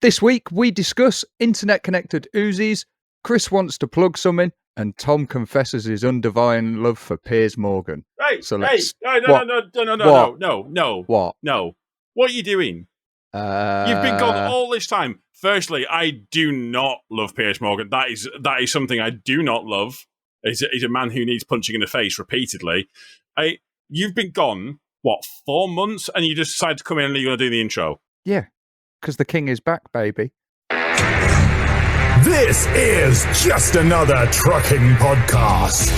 This week, we discuss internet-connected uzis, Chris wants to plug something, and Tom confesses his undying love for Piers Morgan. Right, So no. What? No. What are you doing? You've been gone all this time. Firstly, I do not love Piers Morgan. That is something I do not love. He's a man who needs punching in the face repeatedly. You've been gone, 4 months, and you just decided to come in and you're going to do the intro? Yeah, because the king is back, baby. This is just another trucking podcast.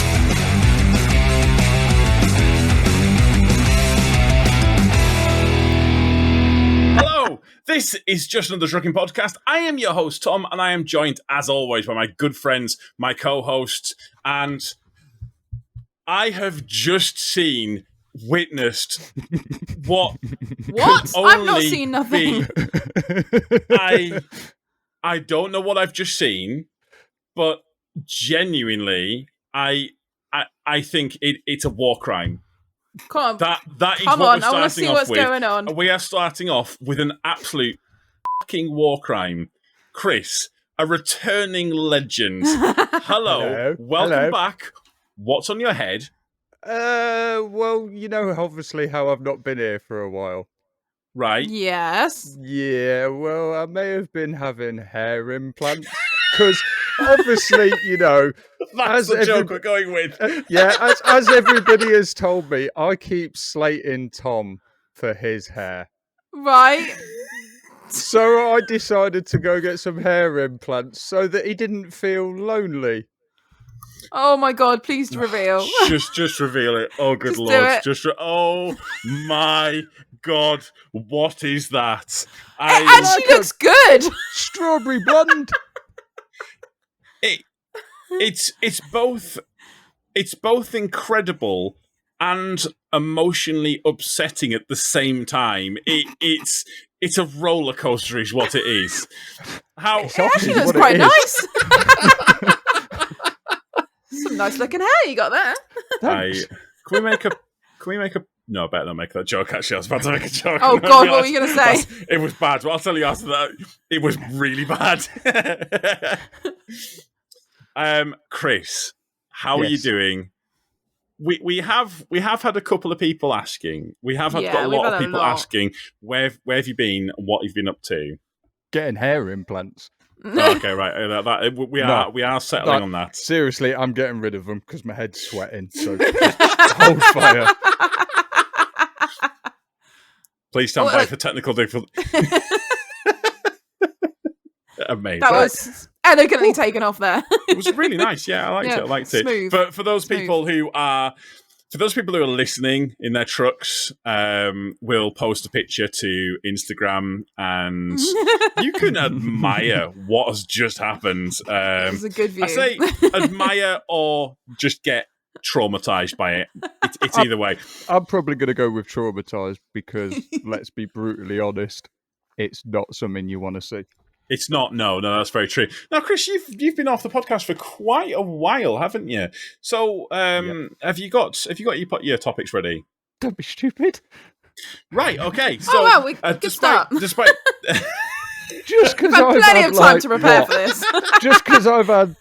Hello, this is just another trucking podcast. I am your host, Tom, and I am joined, as always, by my good friends, my co-hosts, and I have just witnessed what? I've not seen nothing. I don't know what I've just seen, but genuinely, I think it's a war crime. Come on, that is come what on! we're I want to starting see off what's with. going on. We are starting off with an absolute fucking war crime. Chris, a returning legend. Hello, welcome back. What's on your head? Well, you know, obviously how I've not been here for a while. Right. Yes. Yeah, well, I may have been having hair implants because obviously, you know, That's the joke we're going with. as everybody has told me, I keep slating Tom for his hair. Right. So I decided to go get some hair implants so that he didn't feel lonely. Oh my God! Please reveal. Just reveal it. Oh, good Just Lord! do it. Oh my God! What is that? It actually looks good. Strawberry blonde. It's both incredible and emotionally upsetting at the same time. It's a roller coaster, is what it is. It actually looks quite nice. Some nice looking hair you got there. Can we make a? No, I better not make that joke. Actually, I was about to make a joke. Oh God, what were you going to say? It was bad. Well, I'll tell you after that. It was really bad. Chris, how are you doing? We have had a couple of people asking. Got a lot of people asking where have you been and what you've been up to. Getting hair implants. Okay, right. We are settling on that. Seriously, I'm getting rid of them because my head's sweating. So just hold fire. Please stand by for technical difficulty. Amazing. That was elegantly taken off there. It was really nice. Yeah, I liked it. Smooth. For those people who are listening in their trucks, we'll post a picture to Instagram, and you can admire what has just happened. It's a good view. I say admire or just get traumatized by it. It's either way. I'm probably going to go with traumatized because, let's be brutally honest, it's not something you want to see. It's not. No, that's very true. Now, Chris, you've been off the podcast for quite a while, haven't you? So, have you got your topics ready? Don't be stupid. Right. Okay. So, we can start. Despite just because I've had plenty of time to prepare for this. Just because I've had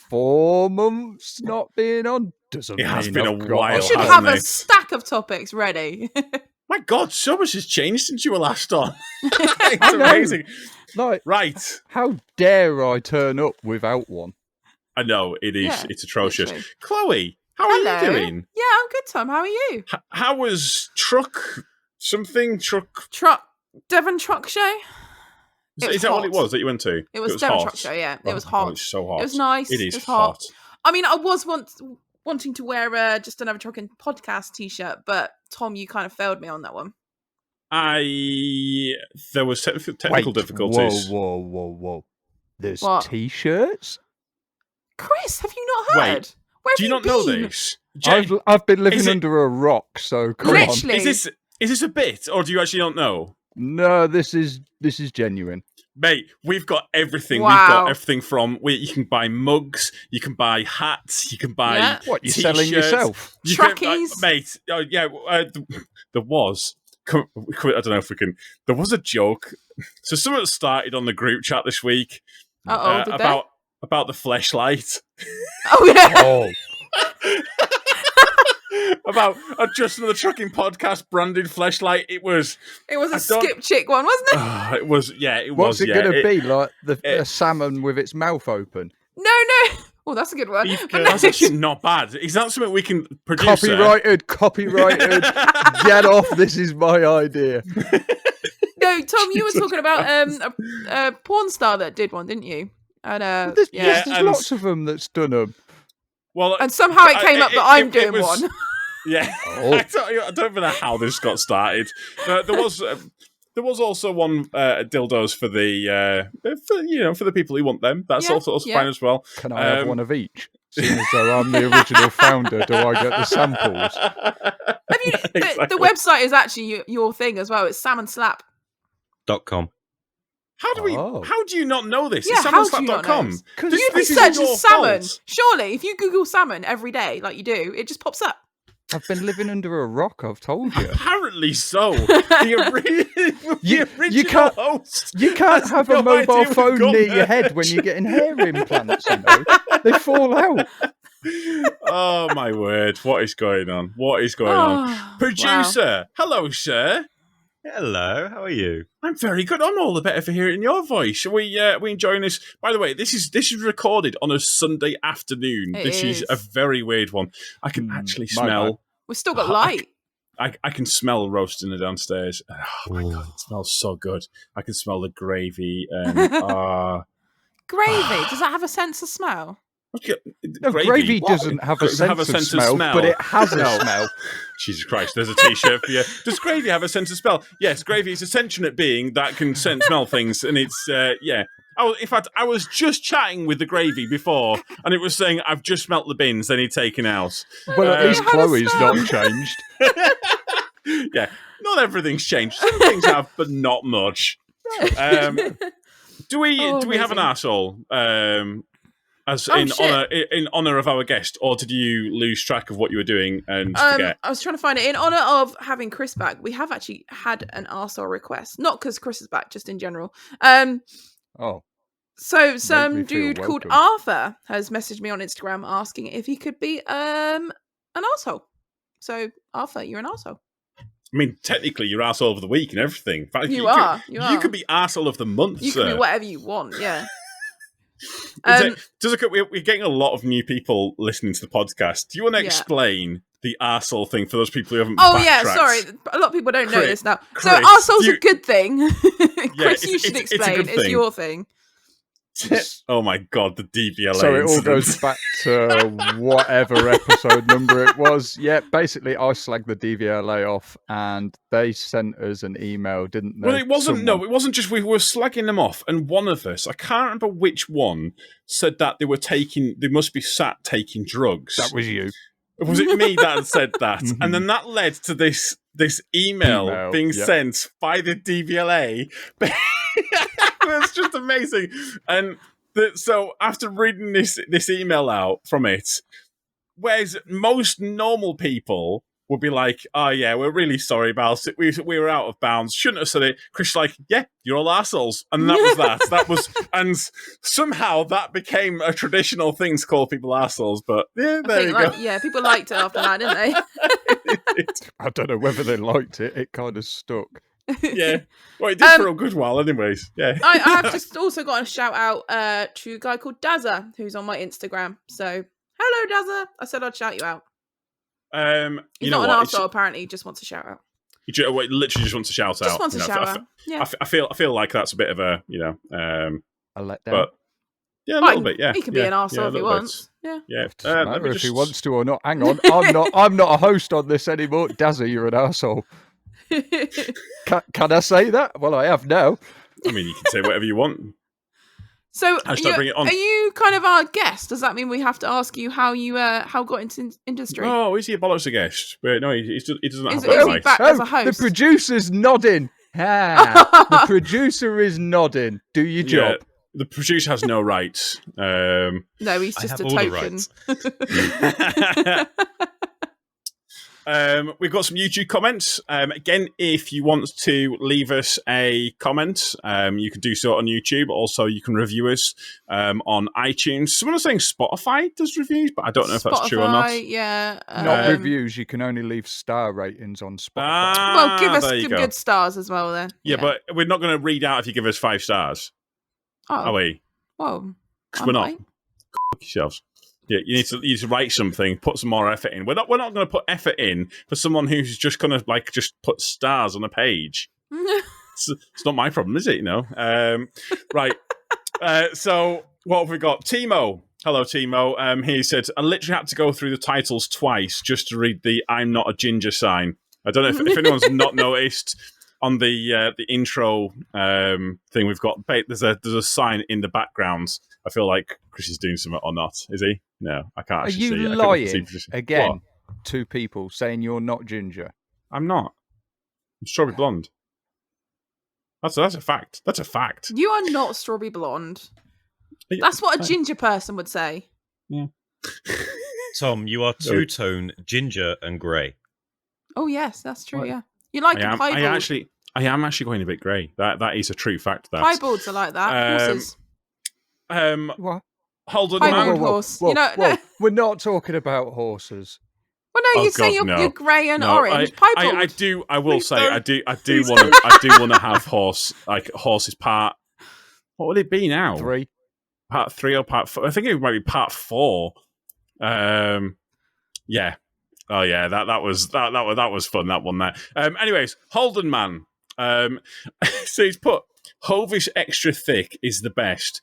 4 months not being on doesn't mean it has been I've a got while. You should have a stack of topics ready. My God, so much has changed since you were last on. It's amazing. Like, right. How dare I turn up without one? I know, it is. Yeah, it's atrocious. literally. Chloe, how are you doing? Yeah, I'm good, Tom. How are you? How was Truck? Devon Truck Show? Is that what it was that you went to? It was Devon Truck Show, yeah. It was hot. It's so hot. It was nice. It is hot. I mean, I was wanting to wear just another Trucking Podcast t-shirt, but Tom, you kind of failed me on that one. There was technical difficulties. Whoa. There's What? t-shirts? Chris, have you not heard? Wait, Where do you not been? know this? I've been living under a rock, so come on. Literally. Is this a bit, or do you actually not know? No, this is genuine. Mate, we've got everything. Wow. We've got everything from you can buy mugs, you can buy hats, you can buy What, you're t-shirts. selling yourself? Trackies? Mate. There was. I don't know if we can. There was a joke So someone started on the group chat this week Did about the fleshlight. Oh yeah. Oh, About just another trucking podcast branded fleshlight. It was a skip chick one, wasn't it? it was. Yeah, it what's was. it going to be? Like a salmon with its mouth open? No. Oh, that's a good one. That's actually not bad. Is that something we can produce? Copyrighted. Get off! This is my idea. No, Tom, you were talking about a porn star that did one, didn't you? And There's lots of them that's done them. Well, and somehow it came up that I'm doing one. Yeah, Oh. I don't even know how this got started. There was also one dildos for the for the people who want them. That's also fine as well. Can I have one of each? Seeing as though I'm the original founder, do I get the samples? The website is actually your thing as well. It's salmonslap.com. How do you not know this? Yeah, it's salmonslap.com. Because you search salmon. Surely, if you Google salmon every day, like you do, it just pops up. I've been living under a rock, I've told you. Apparently so. The original host. You can't have a mobile phone near your head when you're getting hair implants, you know. They fall out. Oh, my word. What is going on? Producer. Wow. Hello, sir. Hello, how are you? I'm very good. I'm all the better for hearing your voice. Are we enjoying this? By the way, this is recorded on a Sunday afternoon. This is a very weird one. I can actually smell. We've still got light. I can smell roast in the downstairs. Oh my God, it smells so good. I can smell the gravy. And, gravy? Does that have a sense of smell? No, gravy doesn't have a sense of smell, but it has a smell. Jesus Christ, there's a t-shirt for you. Does gravy have a sense of smell? Yes, gravy is a sentient being that can smell things, and it's, yeah. In fact, I was just chatting with the gravy before, and it was saying, I've just smelt the bins they need taken out. Well, at least Chloe's not changed. Yeah, not everything's changed. Some things have, but not much. Do we have an arsehole? In honor of our guest, or did you lose track of what you were doing and forget? I was trying to find it. In honor of having Chris back, we have actually had an arsehole request. Not because Chris is back, just in general. So some dude called Arthur has messaged me on Instagram asking if he could be an arsehole. So Arthur, you're an arsehole. I mean, technically, you're arsehole of the week and everything. In fact, you are. You could be arsehole of the month. You can be whatever you want. Yeah. We're getting a lot of new people listening to the podcast. Do you want to explain the arsehole thing for those people who haven't backtracked? Sorry. A lot of people don't know this now. Chris, so arsehole's a good thing. Chris, you should explain. It's your thing. Oh my God, the DVLA. So it all goes back to whatever episode number it was. Yeah, basically I slagged the DVLA off and they sent us an email, didn't they? Well, it wasn't just we were slagging them off, and one of us, I can't remember which one, said that they must be sat taking drugs. That was you. Was it me that said that? And then that led to this email being sent by the DVLA. It's just amazing. And so after reading this email out from it, whereas most normal people would be like, oh yeah, we're really sorry about it. We were out of bounds. Shouldn't have said it. Chris like, yeah, you're all assholes. And that was that. That was, and somehow that became a traditional thing to call people assholes. But yeah, there you go. Yeah, people liked it after that, didn't they? I don't know whether they liked it. It kind of stuck. Yeah. Well, it did for a good while anyways. Yeah. I have just also got a shout out to a guy called Dazza, who's on my Instagram. So, hello, Dazza. I said I'd shout you out. He's not an arsehole, apparently. He just wants a shout out. He literally just wants a shout out. Just wants a shout out. Yeah. I feel like that's a bit of a, a letdown. But yeah, a little bit, yeah. He can be an arsehole if he wants. Yeah. Yeah. It doesn't matter if he wants to or not. Hang on. I'm not a host on this anymore. Dazza, you're an arsehole. Can I say that? Well, I have now. I mean, you can say whatever you want. So, bring it on. Are you kind of our guest? Does that mean we have to ask you how you got into industry? Oh, is he a bollocks a guest? But no, he doesn't have that right. Is he back as a host? The producer's nodding. The producer is nodding. Do your job. The producer has no rights. No, he's just a token. We've got some YouTube comments. Again, if you want to leave us a comment, you can do so on YouTube. Also, you can review us on iTunes. Someone was saying Spotify does reviews, but I don't know if that's true or not. Yeah. Not reviews. You can only leave star ratings on Spotify. Well, give us some good stars as well then. Yeah, but we're not going to read out if you give us 5 stars. Oh. Are we? Well, because we're not. F yourselves. Yeah, you need to write something, put some more effort in. We're not going to put effort in for someone who's just going to just put stars on a page. It's not my problem, is it? You know. Right. So what have we got? Timo. Hello, Timo. He said, I literally had to go through the titles twice just to read the "I'm not a ginger" sign. I don't know if anyone's not noticed. On the intro thing, we've got there's a sign in the background. I feel like Chris is doing something or not. Is he? No, I can't actually see it. Are you lying again? What? 2 people saying you're not ginger. I'm not. I'm strawberry blonde. That's a fact. That's a fact. You are not strawberry blonde. That's what a ginger person would say. Yeah. Tom, you are two-tone ginger and grey. Oh yes, that's true. What? Yeah, you like a piebald. I am actually going a bit grey. That is a true fact. Piebalds are like that. Horses. What? Hold on, horse. Whoa. We're not talking about horses. Well, no, you're saying you're grey and orange. Piebald. I will say, I do want to have horses part. What would it be now? 3. Part 3 or part 4? I think it might be part 4. Yeah. Oh yeah, that was fun. That one there. Anyways, Holden Man. So he's put Hovish extra thick is the best.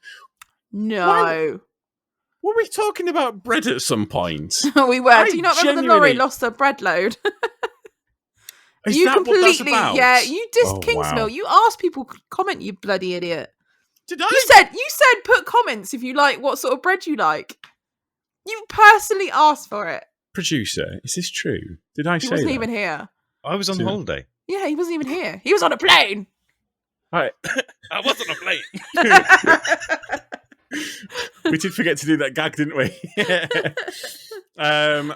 No. Were we talking about bread at some point? We were. Do you not remember the lorry lost a bread load? Is you that completely, what that's about? Yeah, you dissed Kingsmill. Wow. You asked people to comment, you bloody idiot. Did I? You said put comments if you like what sort of bread you like. You personally asked for it. Producer, is this true? Did I say He wasn't even here. I was on holiday. Yeah, he wasn't even here. He was on a plane. Right. I was on a plane. We did forget to do that gag, didn't we?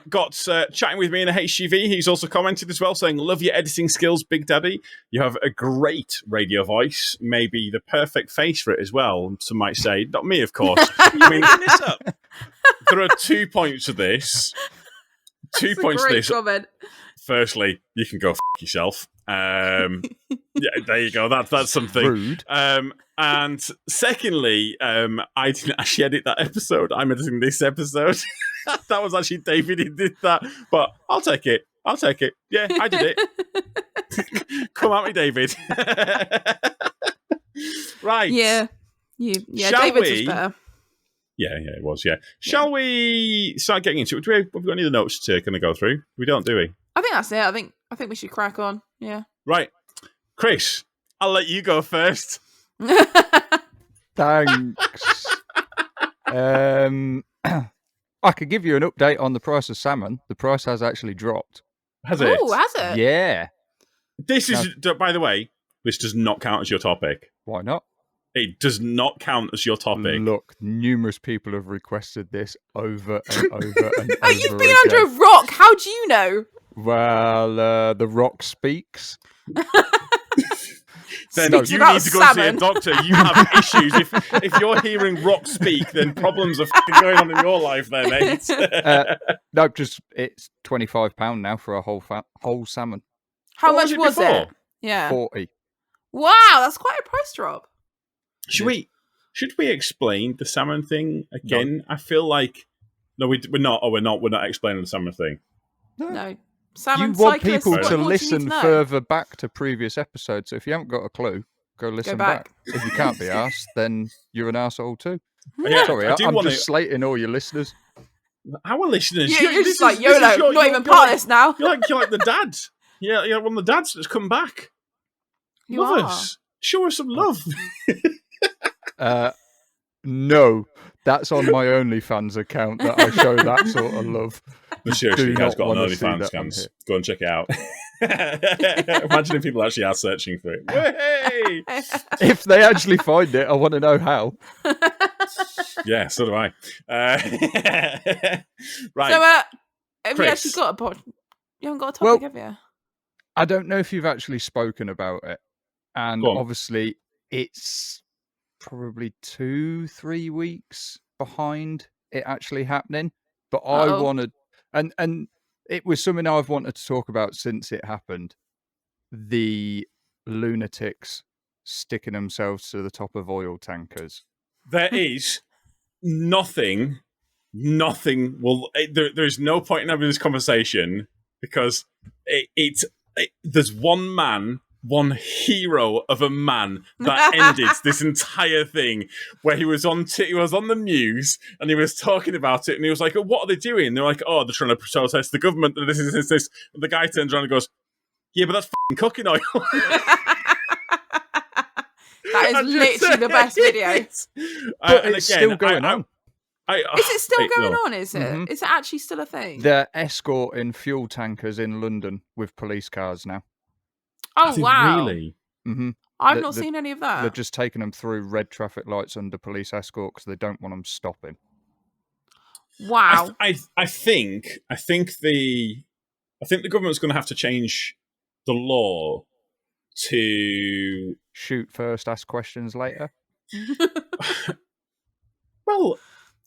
Got chatting with me in a HGV. He's also commented as well, saying, love your editing skills, Big Daddy. You have a great radio voice. Maybe the perfect face for it as well, some might say. Not me, of course. I mean, this up. There are 2 points to this. Two points to this. Comment. Firstly, you can go f*** yourself. Yeah, there you go. That's something. Rude. And secondly, I didn't actually edit that episode. I'm editing this episode. That was actually David who did that. But I'll take it. Yeah, I did it. Come at me, David. Right. Yeah. David's was better. Yeah, it was, yeah. Shall we start getting into it? Have we got any other notes to kind of go through? We don't, do we? I think that's it. I think we should crack on. Yeah. Right. Chris, I'll let you go first. Thanks. I could give you an update on the price of salmon. The price has actually dropped. Has it? Oh, has it? Yeah. This is, by the way, this does not count as your topic. Why not? It does not count as your topic. Look, numerous people have requested this over and over and over. You've been under a rock. How do you know? Well, the rock speaks. Then you need to go see a doctor. You have issues. If you're hearing rock speak, then problems are going on in your life there, mate. No, just it's £25 now for a whole salmon. How much was it? Yeah. 40. Wow, that's quite a price drop. Should we explain the salmon thing again? No. I feel like we're not explaining the salmon thing. No. Salmon you want people to listen further back to previous episodes. So if you haven't got a clue, go listen back. If you can't be arsed, then you're an arsehole too. Yeah, sorry, I'm just slating all your listeners. Our listeners, you're just like YOLO. Not even part of this now. You're like the dad. Yeah, you're one of the dads that's come back. Love us. Show us some love. No, that's on my OnlyFans account that I show that sort of love. But seriously, you guys got an OnlyFans account. Go and check it out. Imagine if people actually are searching for it. Hey! If they actually find it, I want to know how. Yeah, so do I. Right. So, have you actually got a pod? You haven't got a topic, have you? I don't know if you've actually spoken about it. And obviously, it's probably 2-3 weeks behind it actually happening. But I wanted, and it was something I've wanted to talk about since it happened. The lunatics sticking themselves to the top of oil tankers. There is nothing. There's no point in having this conversation because there's one man, one hero of a man that ended this entire thing, where he was on the news and he was talking about it, and he was like, "What are they doing?" And they're like, "Oh, they're trying to protest the government. This. And the guy turns around and goes, "Yeah, but that's f***ing cooking oil." That is literally the best video. But it's still going on. Is it still going on, is it? Mm-hmm. Is it actually still a thing? They're escorting fuel tankers in London with police cars now. Oh, wow. Really? Mm-hmm. I've not seen any of that. They're just taking them through red traffic lights under police escort because they don't want them stopping. Wow. I think the government's going to have to change the law to shoot first, ask questions later. Well,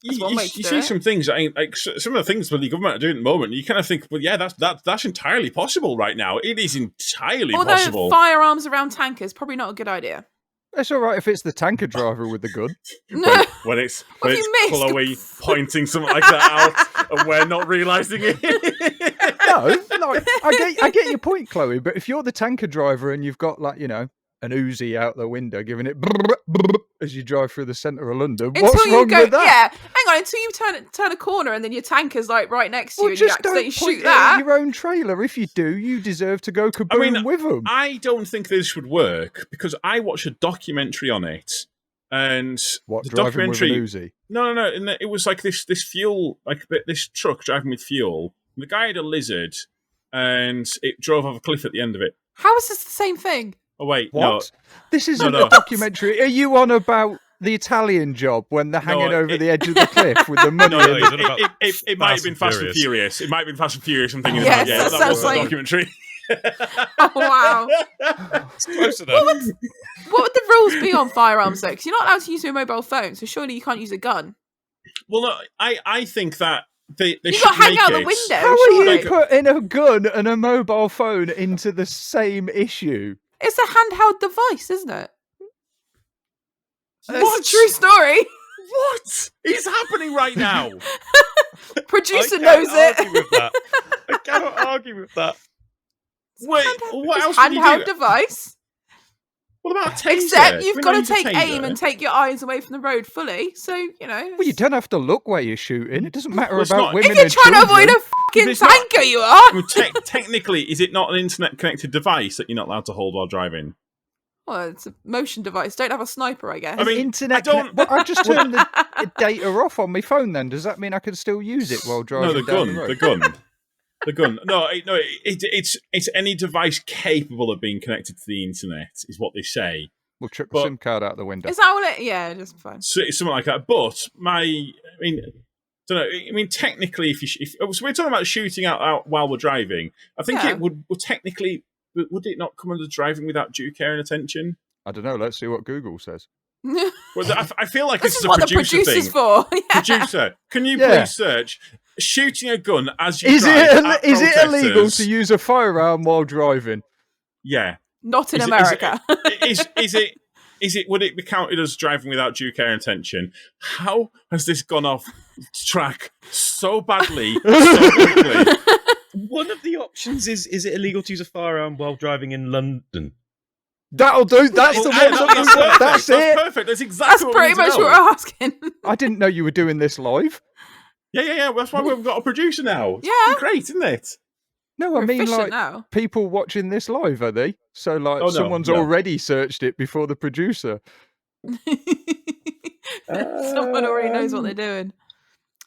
you see some things. Like some of the things that the government are doing at the moment, you kind of think, well, yeah, that's entirely possible right now. It is entirely possible. Although firearms around tankers probably not a good idea. It's all right if it's the tanker driver with the gun. when it's Chloe pointing something like that out and we're not realising it. No, I get your point, Chloe. But if you're the tanker driver and you've got an Uzi out the window giving it as you drive through the centre of London, what's wrong with that? Yeah, hang on, until you turn a corner and then your tanker's like right next to you and you accidentally shoot that. Your own trailer. If you do, you deserve to go kaboom with them. I don't think this would work because I watched a documentary on it, and the documentary with an Uzi? No, and it was like this fuel, like this truck driving with fuel. The guy had a lizard, and it drove off a cliff at the end of it. How is this the same thing? Oh, wait, what? No. This isn't a documentary. Are you on about the Italian Job when they're hanging over the edge of the cliff with the money? It might have been Fast and Furious. It might have been Fast and Furious. I'm thinking that was a documentary. Oh, wow. It's close enough. What would the rules be on firearms, though? Because you're not allowed to use your mobile phone, so surely you can't use a gun. Well, no, I think that they you should got to hang make out it. the window. How are you putting a gun and a mobile phone into the same issue? It's a handheld device, isn't it? What? It's a true story. What is happening right now? Producer knows it. I cannot argue with that. Wait, what else? Handheld device. What about taser? Except you've got to take aim and take your eyes away from the road fully. So, Well, you don't have to look where you're shooting. It doesn't matter about women and if you're trying to avoid a fucking tanker, you are. Well, technically, is it not an internet-connected device that you're not allowed to hold while driving? Well, it's a motion device. Don't have a sniper, I guess. I mean, internet. I just turned the data off on my phone. Then does that mean I can still use it while driving? No, the gun. No, it's any device capable of being connected to the internet is what they say. We'll chuck the SIM card out the window. Is that all it? Yeah, just fine. So it's something like that. But technically, if we're talking about shooting out while we're driving, I think it would technically. Would it not come under driving without due care and attention? I don't know. Let's see what Google says. Well, I feel like this is a producer thing. For. Yeah. Producer, can you please search shooting a gun as you drive? Is it illegal protesters? to use a firearm while driving? Yeah. Not in America. Is it? Would it be counted as driving without due care and attention? How has this gone off track so badly, so quickly? One of the options is it illegal to use a firearm while driving in London? That'll do. That's the one. That's it. Perfect. That's exactly That's pretty much what we're asking. I didn't know you were doing this live. Yeah. That's why we've got a producer now. Yeah. Great, isn't it? No, I mean people watching this live, are they? So someone's already searched it before the producer. Someone already knows what they're doing.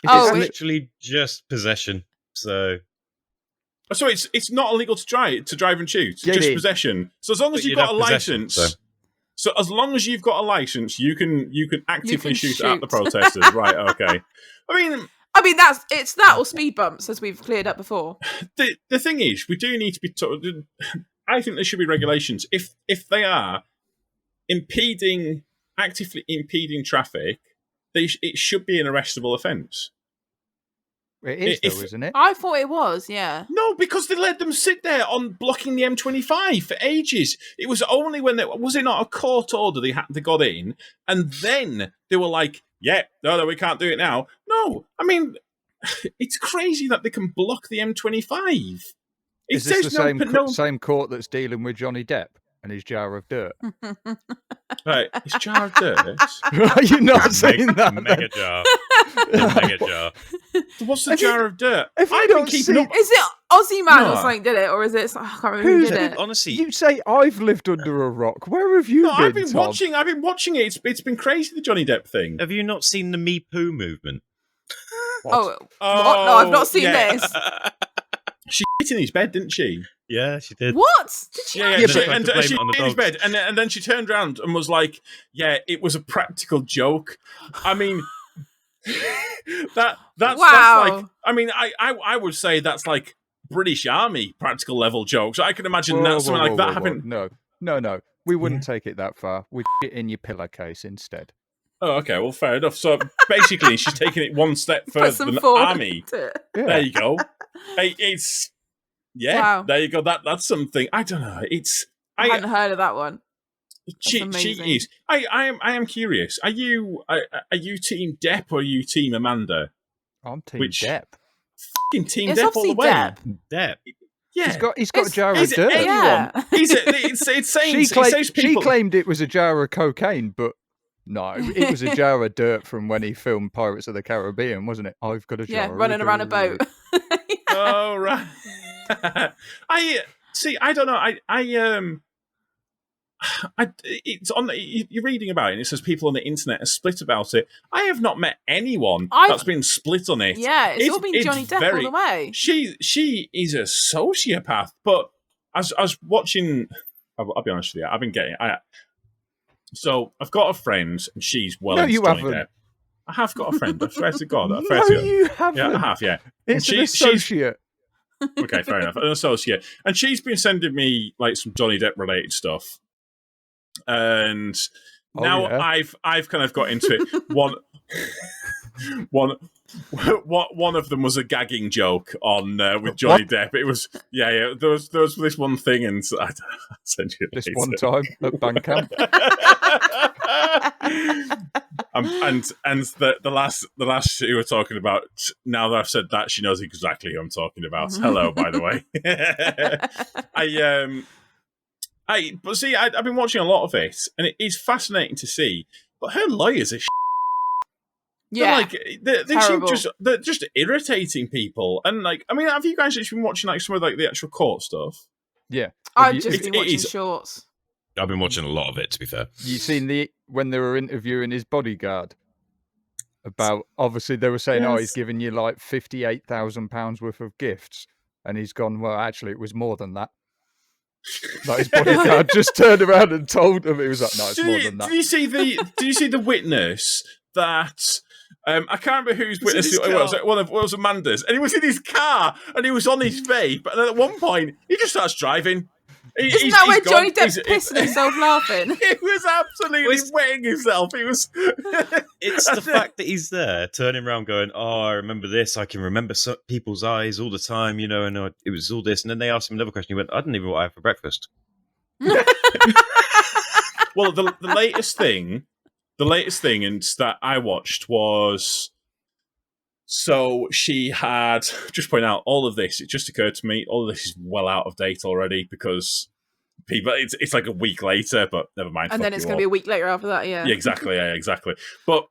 It's literally just possession. So it's not illegal to drive and shoot, just possession. So as long as you've got a license, so as long as you've got a license, you can actively shoot at the protesters, right? Okay. I I mean, it's that or speed bumps, as we've cleared up before. The thing is, we do need to be told. I think there should be regulations. If they are actively impeding traffic, it should be an arrestable offence. It is, though, isn't it? I thought it was, yeah. No, because they let them sit there on blocking the M25 for ages. It was only when was it not a court order they got in, and then they were like, "Yeah, no, we can't do it now." No, I mean, it's crazy that they can block the M25. Is this the same court that's dealing with Johnny Depp and his jar of dirt? Right, his jar of dirt. Are you not saying that? Mega jar. Mega jar. What's the jar of dirt? I've been keeping up. Is it Aussie Man or something did it, or is it? I can't remember who did it. Honestly, you say I've lived under a rock. Where have you been? I've been Tom? watching. I've been watching it. It's been crazy, the Johnny Depp thing. have you not seen the Me Poo movement? What? No, I've not seen this. She shit in his bed, didn't she? Yeah, she did. What? Did she? Yeah, she shit in his bed, and then she turned around and was like, "Yeah, it was a practical joke." I mean, that's like. I mean, I would say that's like British Army practical level jokes. I can imagine something like that happening. No, we wouldn't take it that far. We'd get in your pillowcase instead. Oh, okay, well, fair enough. So basically, she's taking it one step further than Army. Yeah. There you go. It's wow. There you go. That's something. I don't know. I hadn't heard of that one. She is. I am curious. Are you Team Depp or are you Team Amanda? I'm Team Depp. Fucking Team Depp all the way. Depp. Yeah, he's got a jar of dirt. Yeah. It's saying she claimed it was a jar of cocaine, but no, it was a jar of dirt from when he filmed Pirates of the Caribbean, wasn't it? I've got a jar. Yeah, running around a boat. Oh right. I don't know. It's on. You're reading about it, and it says people on the internet are split about it. I have not met anyone that's been split on it. Yeah, it's all been Johnny Depp all the way. She is a sociopath. But as I was watching, I'll be honest with you, I've been getting. So I've got a friend, and she's into Johnny Depp. I have got a friend. I swear to God. You haven't. Yeah, I have. Yeah, it's an associate. Okay, fair enough. An associate, and she's been sending me like some Johnny Depp related stuff. And now I've kind of got into it. One of them was a gagging joke on with Johnny Depp. It was There was this one thing, and I sent you this one time at Bandcamp. And the last who were talking about. Now that I've said that, she knows exactly who I'm talking about. Hello, by the way. But see, I've been watching a lot of it, and it is fascinating to see. But her lawyers are yeah, they seem they're just irritating people. And like, I mean, have you guys actually been watching like some of like the actual court stuff? Yeah, I've just been watching shorts. I've been watching a lot of it, to be fair. You seen when they were interviewing his bodyguard about, obviously they were saying, he's giving you like £58,000 worth of gifts, and he's gone, well, actually, it was more than that. Like his bodyguard just turned around and told him, it was like, no, it's more than that. Did you see the witness that? I can't remember whose witness it was. It was Amanda's, and he was in his car and he was on his vape. And then at one point, he just starts driving. Isn't that where Johnny Depp's pissing himself laughing? He was absolutely wetting himself. He was. It's the fact that he's there, turning around, going, "Oh, I remember this. I can remember people's eyes all the time, you know." And it was all this. And then they asked him another question. He went, "I didn't even know what I had for breakfast." Well, the latest thing and that I watched was. So she had, just point out, all of this, it just occurred to me, all of this is well out of date already because people, it's like a week later, but never mind. And then it's going to be a week later after that, yeah. Yeah, exactly. But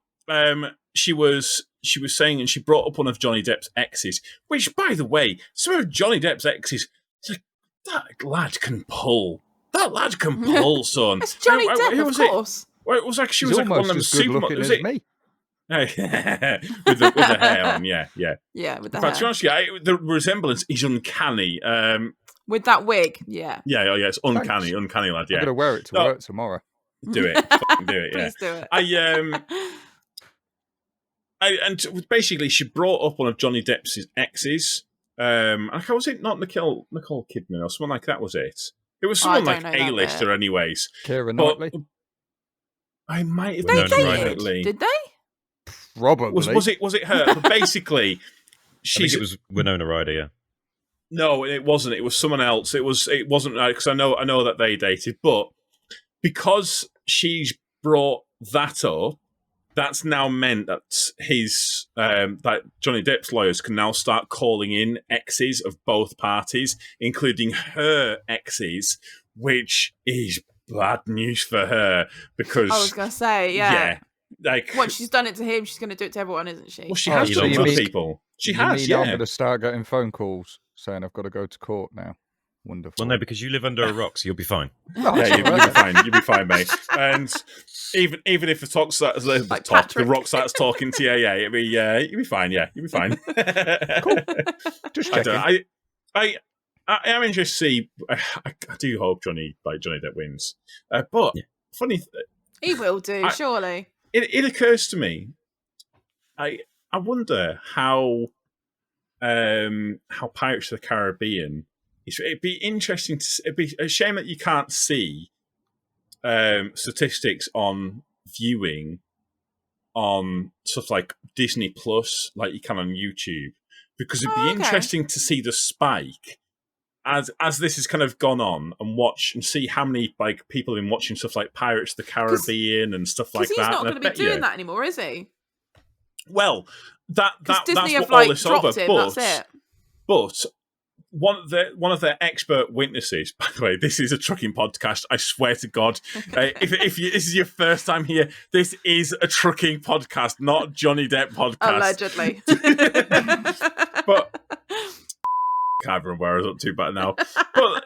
she was saying, and she brought up one of Johnny Depp's exes, which, by the way, some of Johnny Depp's exes, it's like, that lad can pull. That lad can pull, son. It's Johnny Depp, of course. Well, it was like, she was like one of them supermodels. Was it me? with the hair on, yeah. Yeah, with the hair. To be honest, the resemblance is uncanny. With that wig, yeah. Yeah, it's uncanny, Thanks. uncanny, lad. Yeah, I'm gonna wear it to work tomorrow. Do it, do it. Yeah, Please do it. and basically she brought up one of Johnny Depp's exes. How was it? Not Nicole Kidman or someone like that, was it? It was someone like A-lister, anyways. Keira Knightley. I might have been Knightley. Did they? Probably. Was it her? But basically, I think it was Winona Ryder. Yeah. No, it wasn't. It was someone else. It wasn't because I know that they dated, but because she's brought that up, that's now meant that that Johnny Depp's lawyers can now start calling in exes of both parties, including her exes, which is bad news for her because I was going to say, yeah. Like, once she's done it to him, she's going to do it to everyone, isn't she? Well, she has done it to people. She has, I'm going to start getting phone calls saying I've got to go to court now. Wonderful. Well, no, because you live under a rock, so you'll be fine. You'll be fine. You'll be fine, mate. And even if the rock starts talking to you, you'll be fine. Yeah, you'll be fine. Cool. Just checking. I am interested to see. I do hope Johnny Depp wins, but funny. He will do, surely. It occurs to me. I wonder how Pirates of the Caribbean. It'd be interesting to. It'd be a shame that you can't see statistics on viewing on stuff like Disney Plus, like you can on YouTube, because it'd be interesting to see the spike as this has kind of gone on and watch and see how many like people have been watching stuff like Pirates of the Caribbean and stuff like that. He's not going to be doing that anymore, is he? Well, that's Disney have all this over. That's it. But one of their expert witnesses, by the way, this is a trucking podcast. I swear to God, if this is your first time here, this is a trucking podcast, not Johnny Depp podcast. Allegedly. But can't remember where I was up to by now. But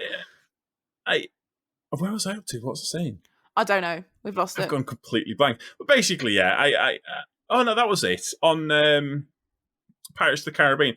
where was I up to? What was I saying? I don't know. We've lost it. I've gone completely blank. But basically, oh no, that was it on Pirates of the Caribbean.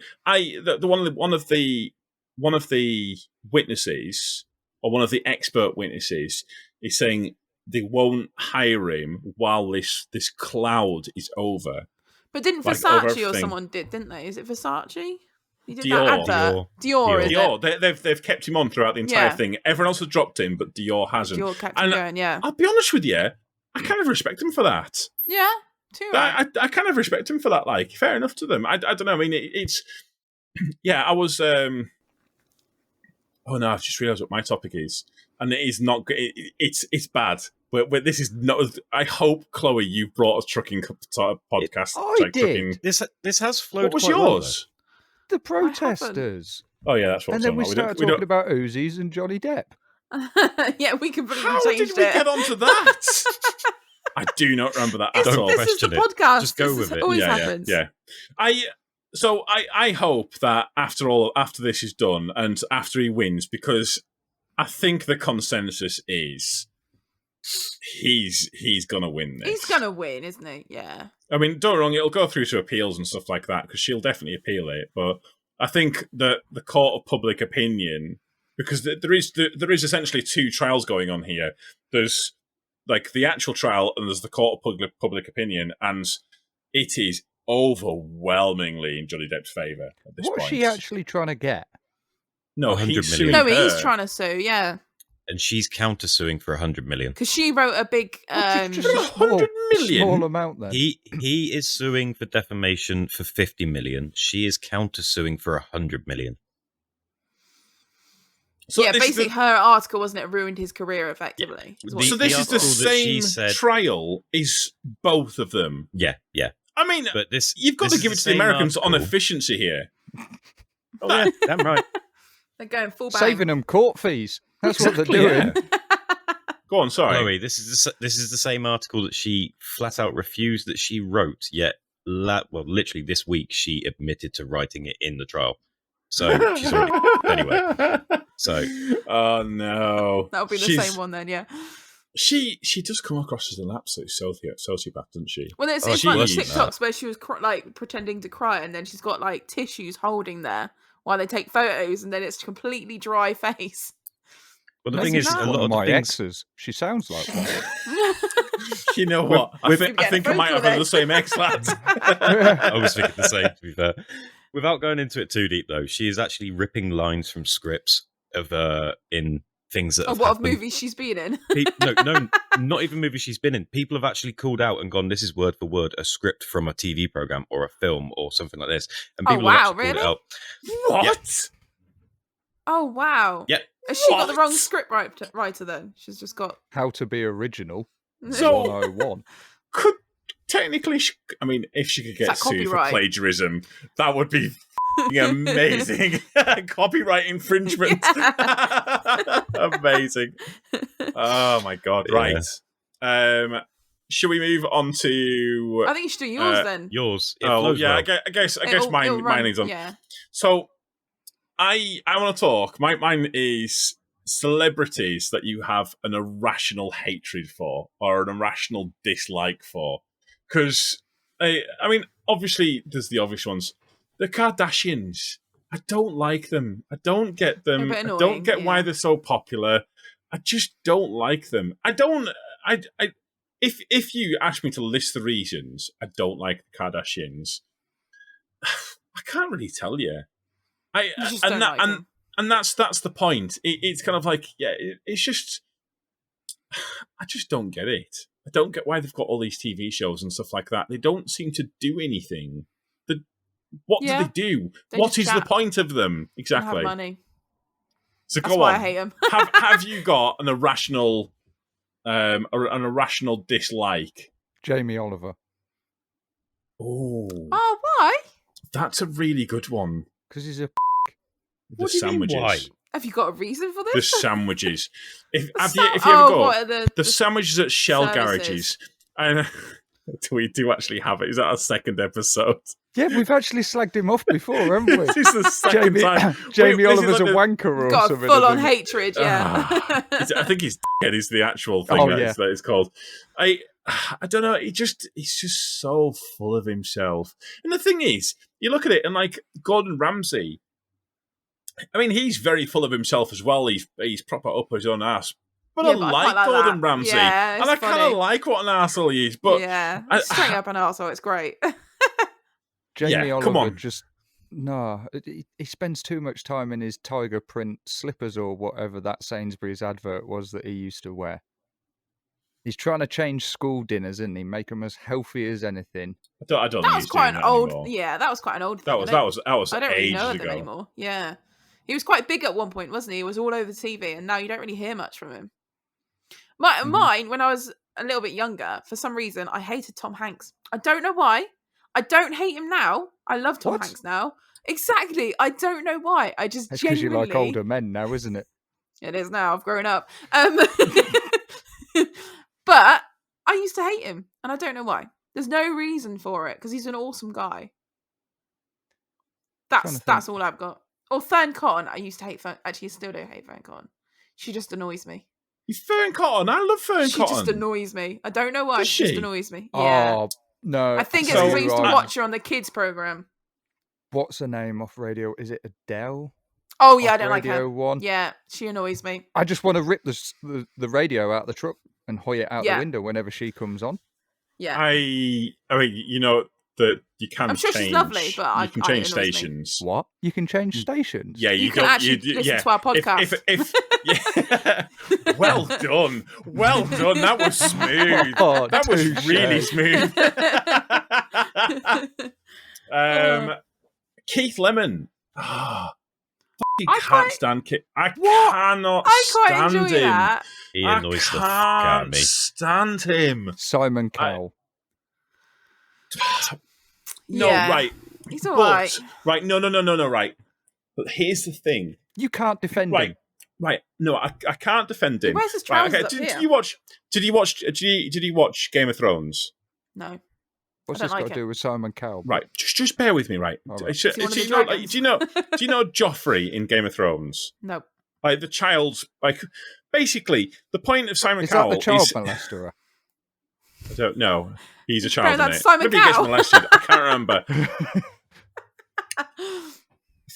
One of the witnesses, or one of the expert witnesses, is saying they won't hire him while this cloud is over. But didn't Versace or someone didn't they? Is it Versace? He did that advert. Dior. They've kept him on throughout the entire thing. Everyone else has dropped him, but Dior hasn't. Dior kept him going, yeah. I'll be honest with you, I kind of respect him for that. Yeah, too right. I kind of respect him for that. Like, fair enough to them. I don't know. I mean, it's I was. Oh no! I've just realised what my topic is, and it is not. It's bad. But this is not. I hope, Chloe, you brought a trucking podcast. I did. This has flowed. What was yours? The protesters. Oh yeah, that's what. And then we started talking about uzis and Johnny Depp. Yeah, we completely changed it. How did we get onto that? I do not remember that at all. This is the podcast. Just go with it. Always happens. Yeah. I hope that after this is done and after he wins, because I think the consensus is he's gonna win this. He's gonna win, isn't he? Yeah. I mean, don't get me wrong, it'll go through to appeals and stuff like that, because she'll definitely appeal it. But I think that the court of public opinion, because there is essentially two trials going on here. There's like the actual trial, and there's the court of public opinion, and it is overwhelmingly in Johnny Depp's favour at this point. What's she actually trying to get? No, $100 he's million. No, he's trying to sue, yeah. And she's countersuing for $100 million. Because she wrote a big... just $100 million? Small amount, then. He is suing for defamation for $50 million. She is countersuing for $100 million. So yeah, basically her article, wasn't it, ruined his career effectively. Yeah. So this is the same trial is both of them. Yeah. I mean, but you've got to give it to the Americans on efficiency here. Oh, yeah, damn right. They're going full bang. Saving them court fees. That's what they're doing. Yeah. Go on, sorry. Chloe, this is the same article that she flat out refused that she wrote, yet literally this week she admitted to writing it in the trial. So she's already anyway. So oh no, that'll be the same one then. Yeah, she does come across as an absolute sociopath, doesn't she? Well, it's like TikToks where she was like pretending to cry, and then she's got like tissues holding there while they take photos, and then it's completely dry face. Well, the thing is, a lot of my things... exes. She sounds like one. You know what? I think I might have the same ex, lads. I was thinking the same, to be fair. Without going into it too deep, though, she is actually ripping lines from scripts of in things that have what happened. Of movies she's been in? No, not even movies she's been in. People have actually called out and gone, this is word for word a script from a TV program or a film or something like this. And people have actually called it out. What? Yeah. Oh, wow. Yeah. Has she got the wrong script writer then? She's just got... How to be original. So, 101. Could technically, if she could get sued for plagiarism, that would be amazing. Copyright infringement. Amazing. Oh my god! Yeah. Right. Should we move on to? I think you should do yours then. Yours. Well. I guess mine is on. Yeah. So, I want to talk. Mine is celebrities that you have an irrational hatred for or an irrational dislike for. Because, obviously, there's the obvious ones. The Kardashians. I don't like them. I don't get them. Annoying, I don't get why they're so popular. I just don't like them. If you ask me to list the reasons I don't like the Kardashians, I can't really tell you. And that's the point. It's kind of like, it's just, I just don't get it. I don't get why they've got all these TV shows and stuff like that. They don't seem to do anything. What do they do? What is the point of them exactly? Have money. So that's why I hate them. have you got an irrational dislike? Jamie Oliver. Oh, why? That's a really good one. Because he's a. The sandwiches. Why? Have you got a reason for this? The sandwiches. If you ever go, the sandwiches at Shell services. garages. And we do actually have it. Is that our second episode? Yeah, we've actually slagged him off before, haven't we? This is the second time. Jamie Oliver's a wanker or got something. Got full-on hatred, yeah. I think his dickhead is the actual thing that it's called. I don't know. He's just so full of himself. And the thing is, you look at it and like Gordon Ramsay. He's very full of himself as well. He's proper up his own ass. But I like Gordon Ramsay. Yeah, and I kind of like what an arsehole he is. But straight up an arsehole. It's great. Jamie Oliver he spends too much time in his tiger print slippers or whatever that Sainsbury's advert was that he used to wear. He's trying to change school dinners, isn't he? Make them as healthy as anything. I don't think that was quite an old. Anymore. Yeah, that was quite an old thing. That was I don't really ages know ago. them anymore. Yeah, he was quite big at one point, wasn't he? He was all over TV, and now you don't really hear much from him. Mine, when I was a little bit younger, for some reason, I hated Tom Hanks. I don't know why. I don't hate him now. I love Tom Hanks now. Exactly. I don't know why. I just It's genuinely... because you like older men now, isn't it? It is now. I've grown up. But I used to hate him, and I don't know why. There's no reason for it, because he's an awesome guy. That's all I've got. Or Fern Cotton. I used to hate Fern. Actually, I still don't hate Fern Cotton. She just annoys me. Fern Cotton? I love Fern Cotton. She just annoys me. I don't know why. She just annoys me. Yeah. Oh, no. I think it's because I used to watch her on the kids program. What's her name off radio? Is it Adele? Oh, yeah, I don't like her. Radio 1? Yeah, she annoys me. I just want to rip the radio out the truck and hoy it out the window whenever she comes on. Yeah. I mean, you know that you can. I'm sure change, she's lovely, but you can change stations. Me. What? You can change stations? Yeah, you can actually listen to our podcast. Well done. That was smooth. That was really smooth. Keith Lemon. I can't stand Keith. I cannot stand him. That. He annoys the fuck out of me. Stand him. Simon Cowell. No, right. He's all right. Right, no, right. But here's the thing. You can't defend him. Right. No, I can't defend him. Where's his trousers up Did you watch Game of Thrones? No. What's this got to do with Simon Cowell? Right, just bear with me, right? Do you know Joffrey in Game of Thrones? No. Like the child's basically the point of Simon is Cowell that the child molester? I don't know. He's a child. That's Simon Maybe he gets molested. I can't remember.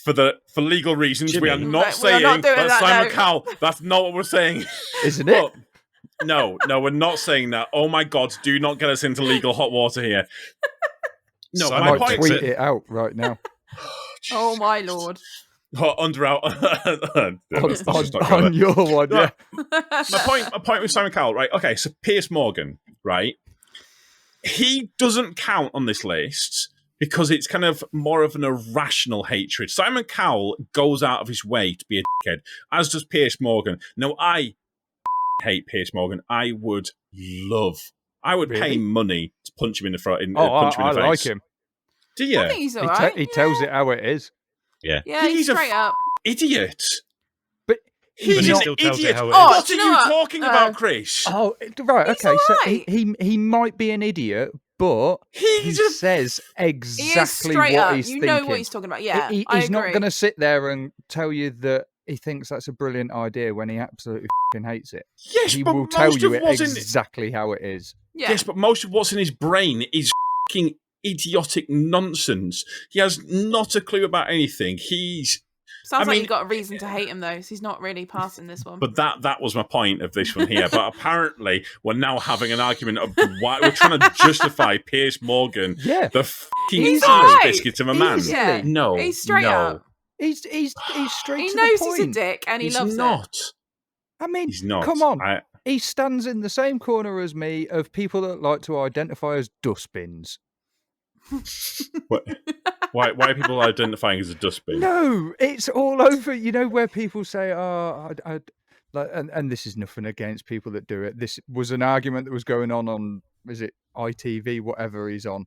for legal reasons, Jimmy. we are not Right, we saying are not doing that's that, Simon no. Cowell. That's not what we're saying. Isn't it? But, no, we're not saying that. Oh my God, do not get us into legal hot water here. No, Simon I my might point. tweet it out right now. Oh my lord. Under out. on your one, yeah. My point with Simon Cowell, right? Okay, so Piers Morgan, right? He doesn't count on this list because it's kind of more of an irrational hatred. Simon Cowell goes out of his way to be a dickhead, as does Piers Morgan. Now, I hate Piers Morgan. I would pay money to punch him in the front. Punch him in the I face. like him. Do you? I think he's alright. He tells it how it is. Yeah. Yeah, he's straight up. Idiot. But He's he an still tells it idiot. how it is. What do are you know you what? talking about, Chris? Oh, right. He's Okay, so alright. he might be an idiot, but he He's a says He is exactly straight what up. he's You thinking. know what he's talking about. Yeah, He's not going to sit there and tell you that he thinks that's a brilliant idea when he absolutely hates it. Yes, He but will tell most you of what's in exactly how it is. Yeah. Yes, but most of what's in his brain is fucking idiotic nonsense. He has not a clue about anything. Sounds I like mean- you got a reason to hate him though. So he's not really passing this one. But that was my point of this one here. But apparently, we're now having an argument of why we're trying to justify Piers Morgan, Yeah, the fucking He's ass alright. biscuit of a man. Easily. Yeah. No, He's straight no, up. he's straight He to knows the he's point. a dick and he He's loves not. I mean, He's not. come on. He stands in the same corner as me of people that like to identify as dustbins. Why are people identifying as a dustbin? No, it's all over. You know where people say, "Oh, like," and this is nothing against people that do it. This was an argument that was going on is it ITV, whatever he's on,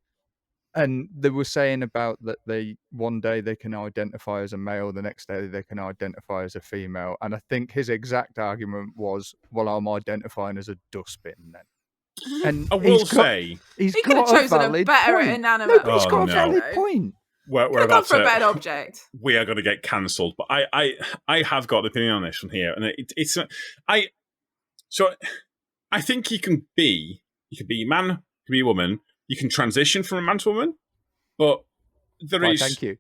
and they were saying about that one day they can identify as a male, the next day they can identify as a female, and I think his exact argument was, "Well, I'm identifying as a dustbin then." it. And I will say, he's He could have got chosen a valid better point. inanimate. No, but he's Oh, got no. a valid point. we're Could have gone about for a to. better object. We are going to get cancelled. But I have got an opinion on this one here, and I think you can be a man, you can be a woman, you can transition from a man to a woman, but there is. Thank you.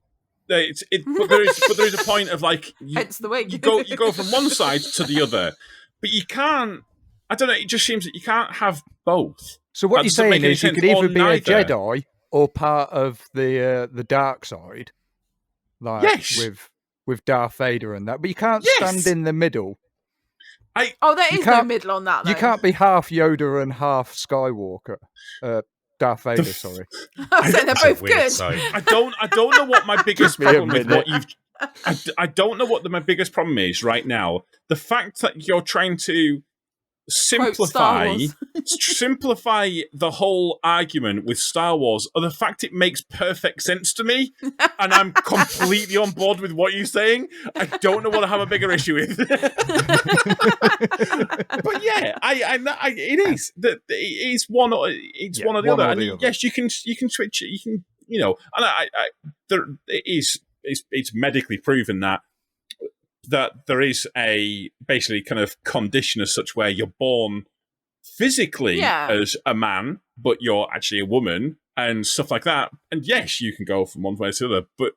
But there is a point of like Hence the wig. you go from one side to the other, but you can't. I don't know. It just seems that you can't have both. So what That you're doesn't make saying any is you sense, could either or be a neither. Jedi or part of the dark side, like Yes. with Darth Vader and that, but you can't Yes. stand in the middle. Oh, there You is no can't- middle on that. Though. You can't be half Yoda and half Skywalker. Darth Vader, sorry. I said they're That's a both weird good. sight. I don't know what my biggest Give me a problem with minute. what you've. I don't know what my biggest problem is right now. The fact that you're trying to Quote Star simplify the whole argument with Star Wars, or the fact it makes perfect sense to me, and I'm completely on board with what you're saying. I don't know what I have a bigger issue with. But yeah, it is that it's one or one or the other. And yes, you can switch it. You can, and it's medically proven that there is a basically kind of condition as such where you're born physically as a man, but you're actually a woman and stuff like that. And yes, you can go from one way to the other, but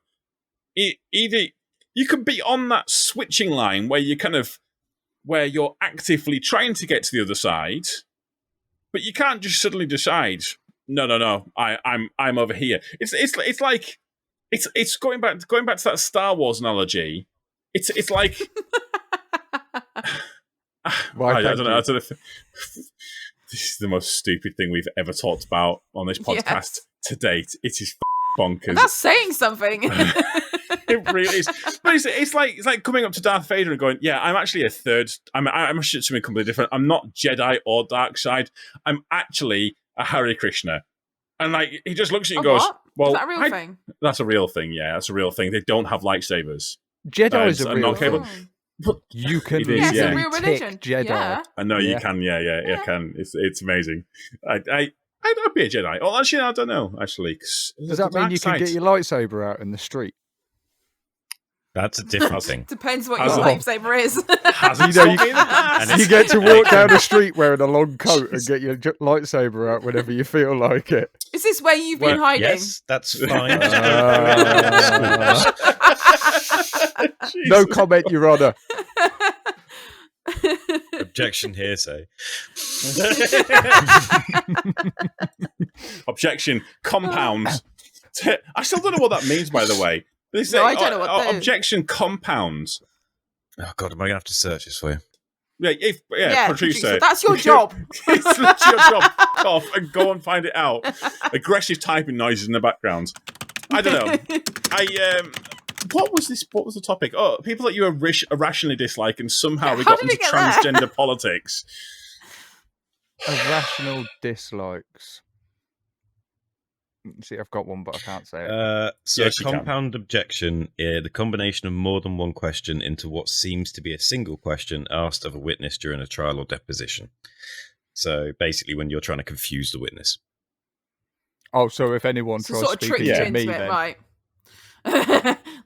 either you could be on that switching line where you're actively trying to get to the other side, but you can't just suddenly decide, no, I'm over here. It's like it's going back to that Star Wars analogy. It's like I don't know. This is the most stupid thing we've ever talked about on this podcast to date. It is bonkers. And that's saying something. It really is. But it's like coming up to Darth Vader and going, "Yeah, I'm actually a third. I'm actually something completely different. I'm not Jedi or dark side. I'm actually a Hare Krishna." And like he just looks at you and goes, what? "Well, Is that a real thing? That's a real thing. Yeah, that's a real thing. They don't have lightsabers." Jedi is a I'm real not capable. thing. Oh. You can It is, Yeah, it's yeah. a real tick religion. Jedi. Yeah. I know you can. Yeah, you can. It's amazing. I'd be a Jedi. Oh, actually, I don't know. Actually, 'cause Does that mean you can get your lightsaber out in the street? That's a different thing. Depends what your Hasn't- lightsaber is. Hasn't You know, stopped me in the past. You get to walk down the street wearing a long coat and get your lightsaber out whenever you feel like it. Is this where you've been hiding? Yes, that's fine. No comment, Your Honour. Objection hearsay. Objection. Compounds. I still don't know what that means, by the way. No, I don't know what that is. Objection compounds. Oh God, am I gonna have to search this for you? Yeah, producer. That's your job. It's literally your job. Fuck off and go and find it out. Aggressive typing noises in the background. I don't know. What was this? What was the topic? Oh, people that you irrationally dislike, and somehow we How got did into it get there? transgender politics. Irrational dislikes. See, I've got one, but I can't say it. So Yes, a you can. compound objection, the combination of more than one question into what seems to be a single question asked of a witness during a trial or deposition. So basically when you're trying to confuse the witness. Oh, so if anyone So tries sort of trick speaking you to into me, it, then right?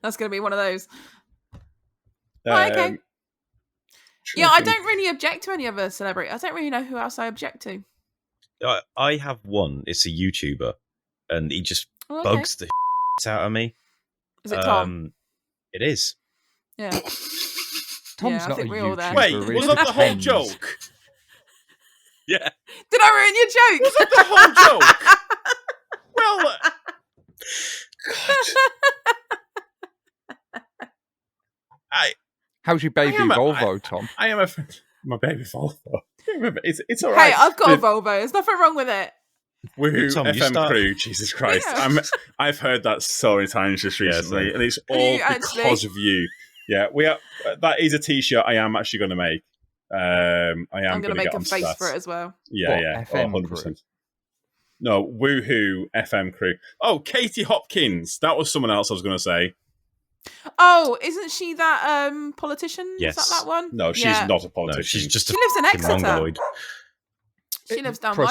That's going to be one of those. Right, okay. Yeah, I don't really object to any other celebrity. I don't really know who else I object to. I have one. It's a YouTuber, and he just Oh, okay. bugs the out of me. Is it Tom? It is. Yeah. Tom's Yeah, I not a think we're all there. YouTuber. Wait, he was that the whole pretends. joke? Yeah. Did I ruin your joke? Was that the whole joke? Well, God. How's your baby am a- Volvo, Tom? I am my baby Volvo. It's all right. Hey, I've got a The- Volvo. There's nothing wrong with it. Woohoo, Tom, you FM start- crew, Jesus Christ. Yeah. I've heard that so many times just recently, same. and it's Have all you actually? because of you. Yeah, we are. That is a T-shirt I am actually going to make. I am I'm going to make get a onto face that. for it as well. Yeah, What, yeah, FM 100%. crew? No, woohoo, FM crew. Oh, Katie Hopkins. That was someone else I was going to say. Oh, isn't she that politician? Yes. Is that one? No, she's Yeah. not a No, politician. she's just She a lives in fucking Exeter. mongoloid. She lives down my way.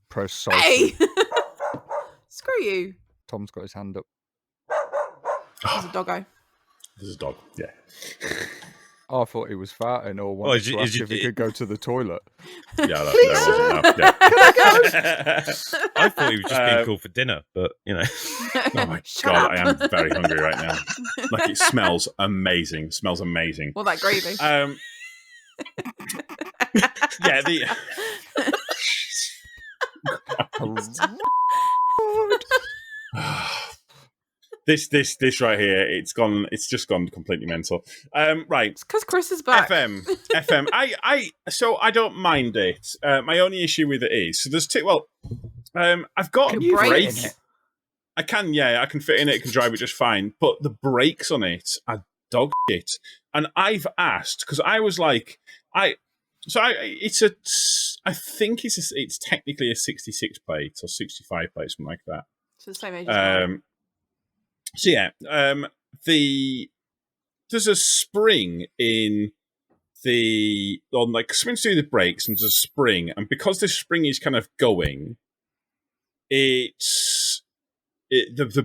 Precisely. Hey! Screw you. Tom's got his hand up. There's a doggo. This is a dog. Yeah. I thought he was farting or wanted is to you- ask is you- if he could go to the toilet. Yeah, that wasn't enough. Yeah. I thought he was just being called for dinner, but you know. Oh my Shut God, up. I am very hungry right now. Like, it smells amazing. Smells amazing. Well, that gravy. Yeah, the this right here, it's just gone completely mental. Right. It's because Chris is back. FM. So I don't mind it. My only issue with it is, so there's two. Well, I've got Can you fit brakes. in it? I can, yeah, I can fit in it. I can drive it just fine. But the brakes on it are dog shit. And I've asked because I was like, I think it's technically a 66 plate or 65 plate, something like that. It's the same age as mine. So yeah, there's a spring in something to do with the brakes, and there's a spring, and because this spring is kind of going, the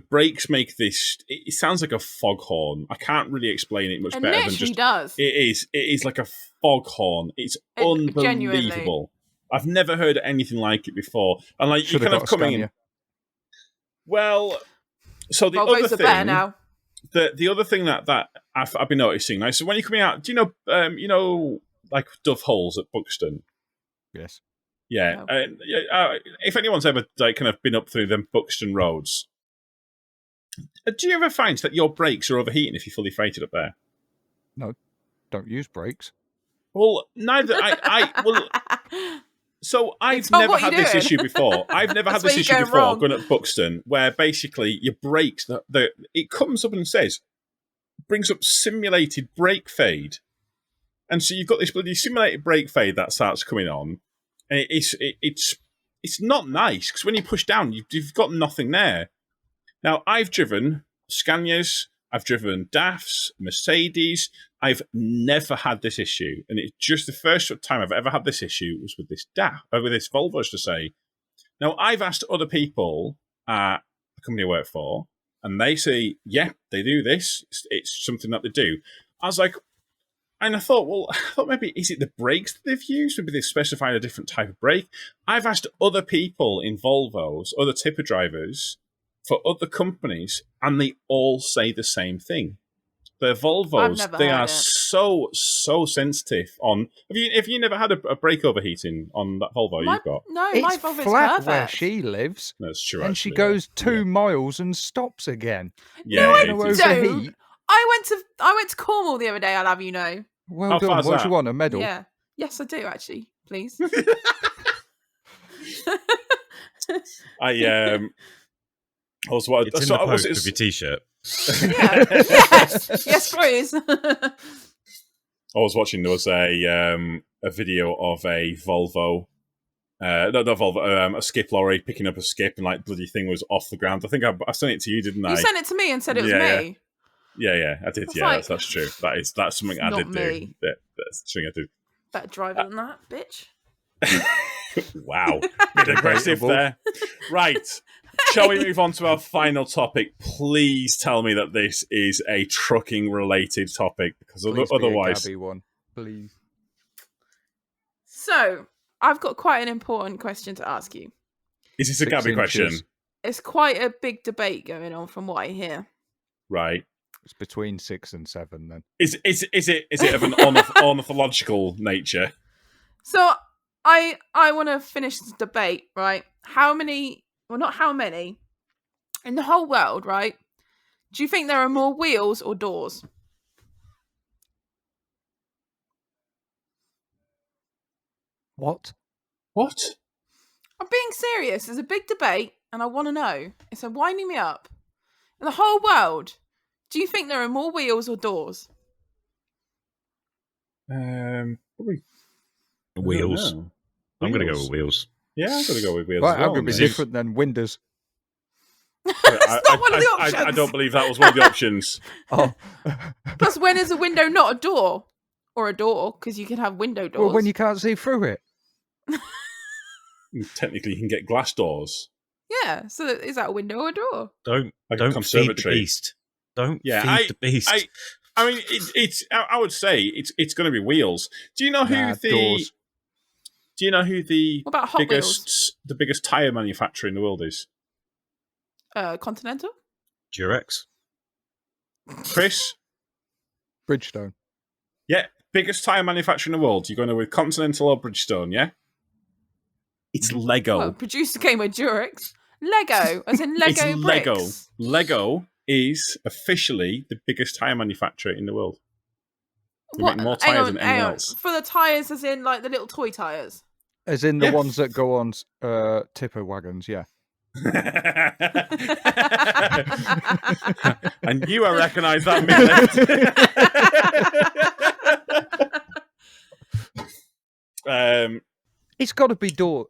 brakes make this. It sounds like a foghorn. I can't really explain it much It better than literally just. does. It is like a foghorn. It's Genuinely. unbelievable. I've never heard anything like it before, and like Should you have kind got of a coming in. Scania. Well, so the Volvos other are better thing, now. the other thing that I've been noticing now. So when you're coming out, do you know, like Dove Holes at Buxton? Yes. Yeah. No. If anyone's ever like kind of been up through them Buxton roads, do you ever find that your brakes are overheating if you're fully freighted up there? Don't use brakes. Well, neither. Well. So I've Tom, never what are had you this doing? issue before. I've never had That's where this you're issue going before wrong. going up Buxton, where basically your brakes, it comes up and says, brings up simulated brake fade. And so you've got this bloody simulated brake fade that starts coming on. And it's not nice, because when you push down, you've got nothing there. Now, I've driven Scanias, I've driven DAFs, Mercedes. I've never had this issue, and it's just the first time I've ever had this issue was with this with this Volvo, to say. Now, I've asked other people at the company I work for, and they say, yeah, they do this. It's something that they do. I was like, and I thought maybe, is it the brakes that they've used? Maybe they've specified a different type of brake. I've asked other people in Volvos, other tipper drivers for other companies, and they all say the same thing. The Volvos, they are so sensitive on. Have you never had a brake overheating on that Volvo you've got? No, it's my Volvo's flat perfect. where she lives. That's true. And she goes 2 miles and stops again. Yeah, no, I overheat. I went to Cornwall the other day. I'll have you know. Well How done. far's What do that? you want? A medal? Yeah. Yes, I do actually. Please. I was what It's in the post of your t-shirt. Yeah. Yes, please. I was watching. There was a video of a Volvo, not Volvo, a skip lorry picking up a skip, and like bloody thing was off the ground. I think I sent it to you, didn't I? You sent it to me and said it was me. Yeah, I did. That's true. That's something I did me. do. That's something I did. Better driver than that, bitch. Wow, bit aggressive there. Right. Shall we move on to our final topic? Please tell me that this is a trucking-related topic, because otherwise, be a Gabby one, please. So, I've got quite an important question to ask you. Is this a Gabby question? It's quite a big debate going on, from what I hear. Right. It's between 6 and 7. Then is it of an ornithological nature? So, I want to finish this debate. Right? How many? Well, not how many. In the whole world, right? Do you think there are more wheels or doors? What? I'm being serious. There's a big debate, and I want to know. It's winding me up. In the whole world, do you think there are more wheels or doors? Probably Wheels. I'm going to go with wheels. Yeah, I'm going to go with wheels. Right, as well, I'm going to be different than windows. It's not one of the options. I don't believe that was one of the options. Oh, Plus, when is a window not a door? Or a door, because you can have window doors. well, when you can't see through it. Technically, you can get glass doors. Yeah, so is that a window or a door? Don't Like a feed the conservatory. beast. Don't feed the beast. I mean, I would say it's going to be wheels. Do you know who doors. Do you know who the What about Hot Wheels? the biggest tire manufacturer in the world is? Continental? Durex. Chris? Bridgestone. Yeah, biggest tire manufacturer in the world. You're going to go with Continental or Bridgestone, yeah? It's Lego. Well, producer came with Durex. Lego, as in Lego It's bricks. Lego. Lego is officially the biggest tire manufacturer in the world. We make more tires than anyone else. For the tyres, as in like the little toy tyres. As in the ones that go on tipper wagons, yeah. And you, I recognise that minute. It's got to be doors.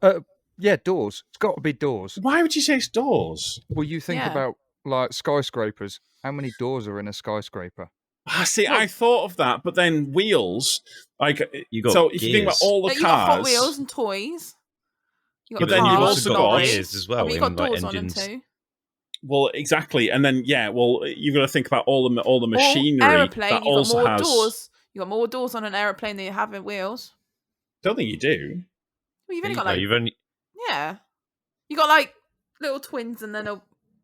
Doors. It's got to be doors. Why would you say it's doors? Well, you think about like skyscrapers. How many doors are in a skyscraper? See, I thought of that, but then wheels, like you got so. If you think about all the you got cars, Hot Wheels and toys. You But then you've also got gears as well. You got in, doors like, on them engines. too. well, exactly, and then you've got to think about all the machinery aeroplane, that you've also got more has. doors. You got more doors on an aeroplane than you have in wheels. Don't think you do. Well, you've only got like you've only yeah. You got like little twins and then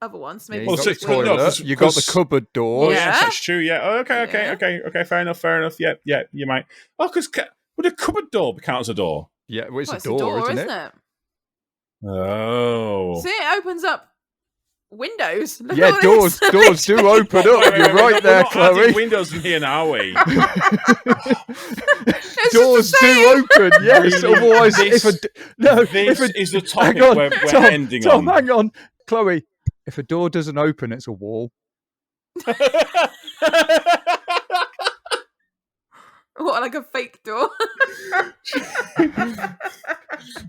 other ones. Maybe you got the six toilet. windows, You got the 'cause- cupboard door. Oh, Yeah. yes, that's true. Yeah. Oh, okay. Yeah. Fair enough. Yeah. You might. Oh, because would a cupboard door count as a door? Yeah, well, it's Well, a door, isn't it? Oh. See, it opens up windows. Look Yeah, at all doors this. do open up. Wait, You're right we're there, not adding Chloe. windows in here now, are we? It's Doors just the do same. open. Yes. Really? Otherwise, This- if This a is the topic hang on, we're Tom, ending Tom, on. hang on, Chloe. If a door doesn't open, it's a wall. What, like a fake door?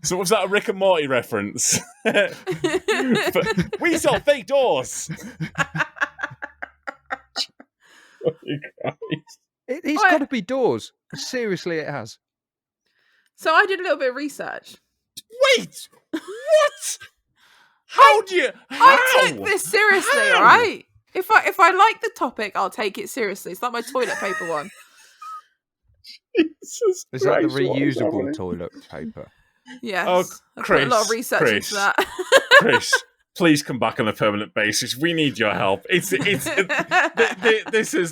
So was that a Rick and Morty reference? We sell fake doors. It's got to be doors. Seriously, it has. So I did a little bit of research. Wait, what? How do you? How? I took this seriously, How? all right? If I like the topic, I'll take it seriously. It's like my toilet paper one. Is that the reusable toilet paper? Yes. Oh, I put a lot of research into that. Chris, please come back on a permanent basis. We need your help. This is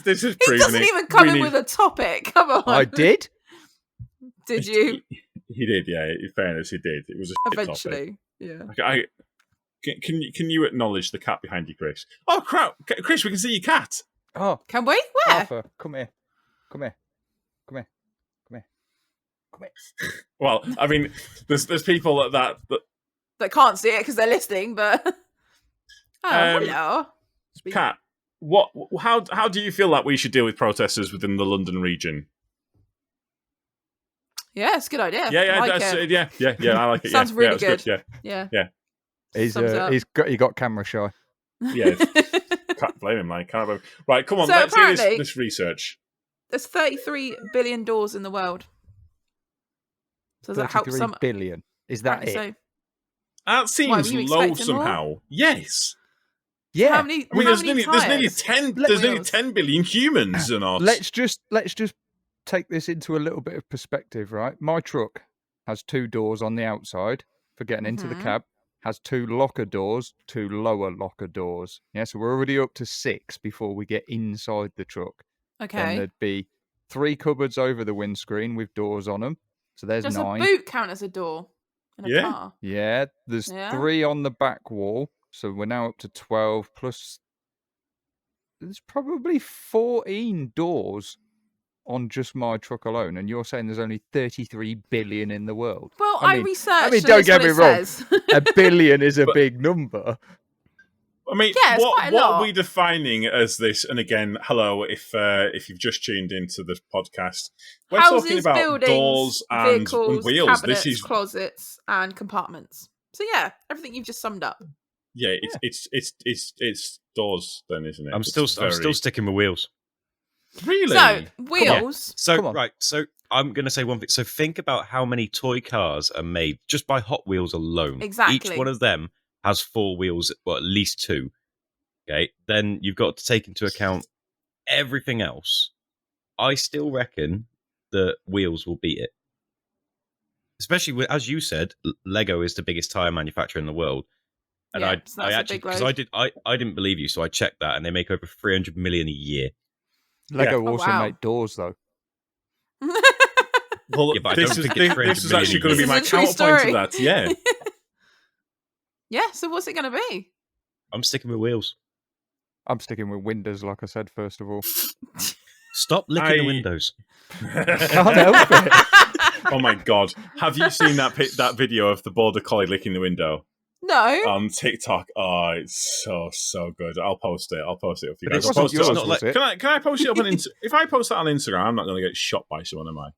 proven. He doesn't even come in with a topic. Come on. I did. Did you? He did. Yeah. In fairness, he did. It was a shit Eventually. topic. Yeah. Can you acknowledge the cat behind you, Chris? Oh crap, Chris, we can see your cat. Oh, can we? Where? Arthur, come here. Come here. Come here. Come here. Come here. Well, I mean, there's people that can't see it because they're listening, but hello, Cat. How do you feel like we should deal with protesters within the London region? Yeah, it's a good idea. Yeah, I like I like it. Sounds really good. good. Yeah. He's got camera shy. Yeah, can't blame him. Like, can't blame him. Right, come on, So let's hear this research. There's 33 billion doors in the world. So does that help some? Billion. Is that it? So. That seems low somehow. More? Yes. Yeah. How many? I mean, there's nearly 10. There's nearly 10 billion humans in us. Let's just take this into a little bit of perspective, right? My truck has 2 doors on the outside for getting into the cab. Has 2 locker doors, 2 lower locker doors. Yeah, so we're already up to 6 before we get inside the truck. Okay. Then there'd be 3 cupboards over the windscreen with doors on them. So there's 9. Does a boot count as a door in a car? Yeah, there's 3 on the back wall. So we're now up to 12 plus. There's probably 14 doors on just my truck alone, and you're saying there's only 33 billion in the world. Well, I researched. I mean, don't get me wrong. Says. A billion is a big number. I mean, what are we defining as this? And again, hello, if you've just tuned into the podcast, we're Houses, talking about buildings, doors and vehicles, wheels. Cabinets, This is closets and compartments. So yeah, everything you've just summed up. Yeah, it's doors then, isn't it? I'm still sticking with wheels. Really? So wheels. So I'm going to say one thing. So think about how many toy cars are made just by Hot Wheels alone. Exactly. Each one of them has 4 wheels, well, at least 2. Okay, then you've got to take into account everything else. I still reckon that wheels will beat it. Especially with, as you said, Lego is the biggest tire manufacturer in the world. And I actually, because I didn't believe you, so I checked that, and they make over 300 million a year. Lego also make doors, though. Well, yeah, this is actually going to be my counterpoint to that. Yeah. Yeah. So what's it going to be? I'm sticking with wheels. I'm sticking with windows, like I said. First of all, stop licking the windows. Can't help it. Oh my god! Have you seen that video of the border collie licking the window? No. On TikTok. Oh, it's so good. I'll post it. Up for you guys. Can I post it up on if I post that on Instagram, I'm not going to get shot by someone, am I?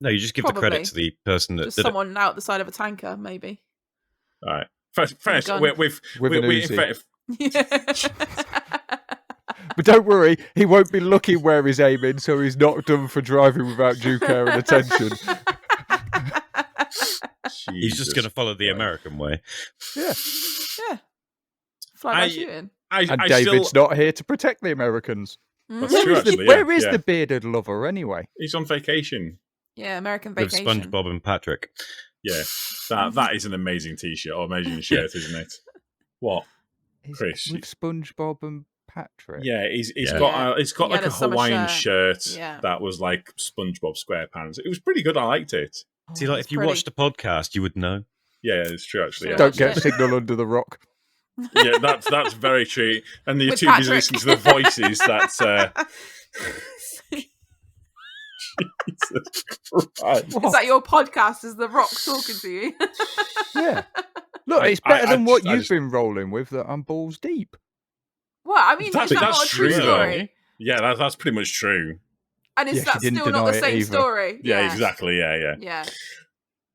No, you just give the credit to the person that just did someone out the side of a tanker, maybe. All right. First, with an Uzi. But don't worry, he won't be looking where he's aiming, so he's not done for driving without due care and attention. He's just going to follow the American way. Yeah. Fly by shooting. And David's not here to protect the Americans. That's true, actually. Where is the bearded lover, anyway? He's on vacation. Yeah, American vacation. With SpongeBob and Patrick. Yeah, that is an amazing T-shirt or amazing shirt, isn't it? What, Chris? With SpongeBob and Patrick. Yeah, he's got like a Hawaiian shirt yeah. that was like SpongeBob SquarePants. It was pretty good. I liked it. See, like if you watched the podcast, you would know. Yeah, it's true. Actually, don't get signal under the rock. Yeah, that's very true. And you're too busy listening to the voices. That's Jesus Christ. Is that your podcast? Is the Rock talking to you? Yeah. Look, it's better than what you've been rolling with. That I'm balls deep. Well, I mean, that's not a true story. Though. Yeah, that's pretty much true. And is that still not the same story? Yeah, exactly. Yeah.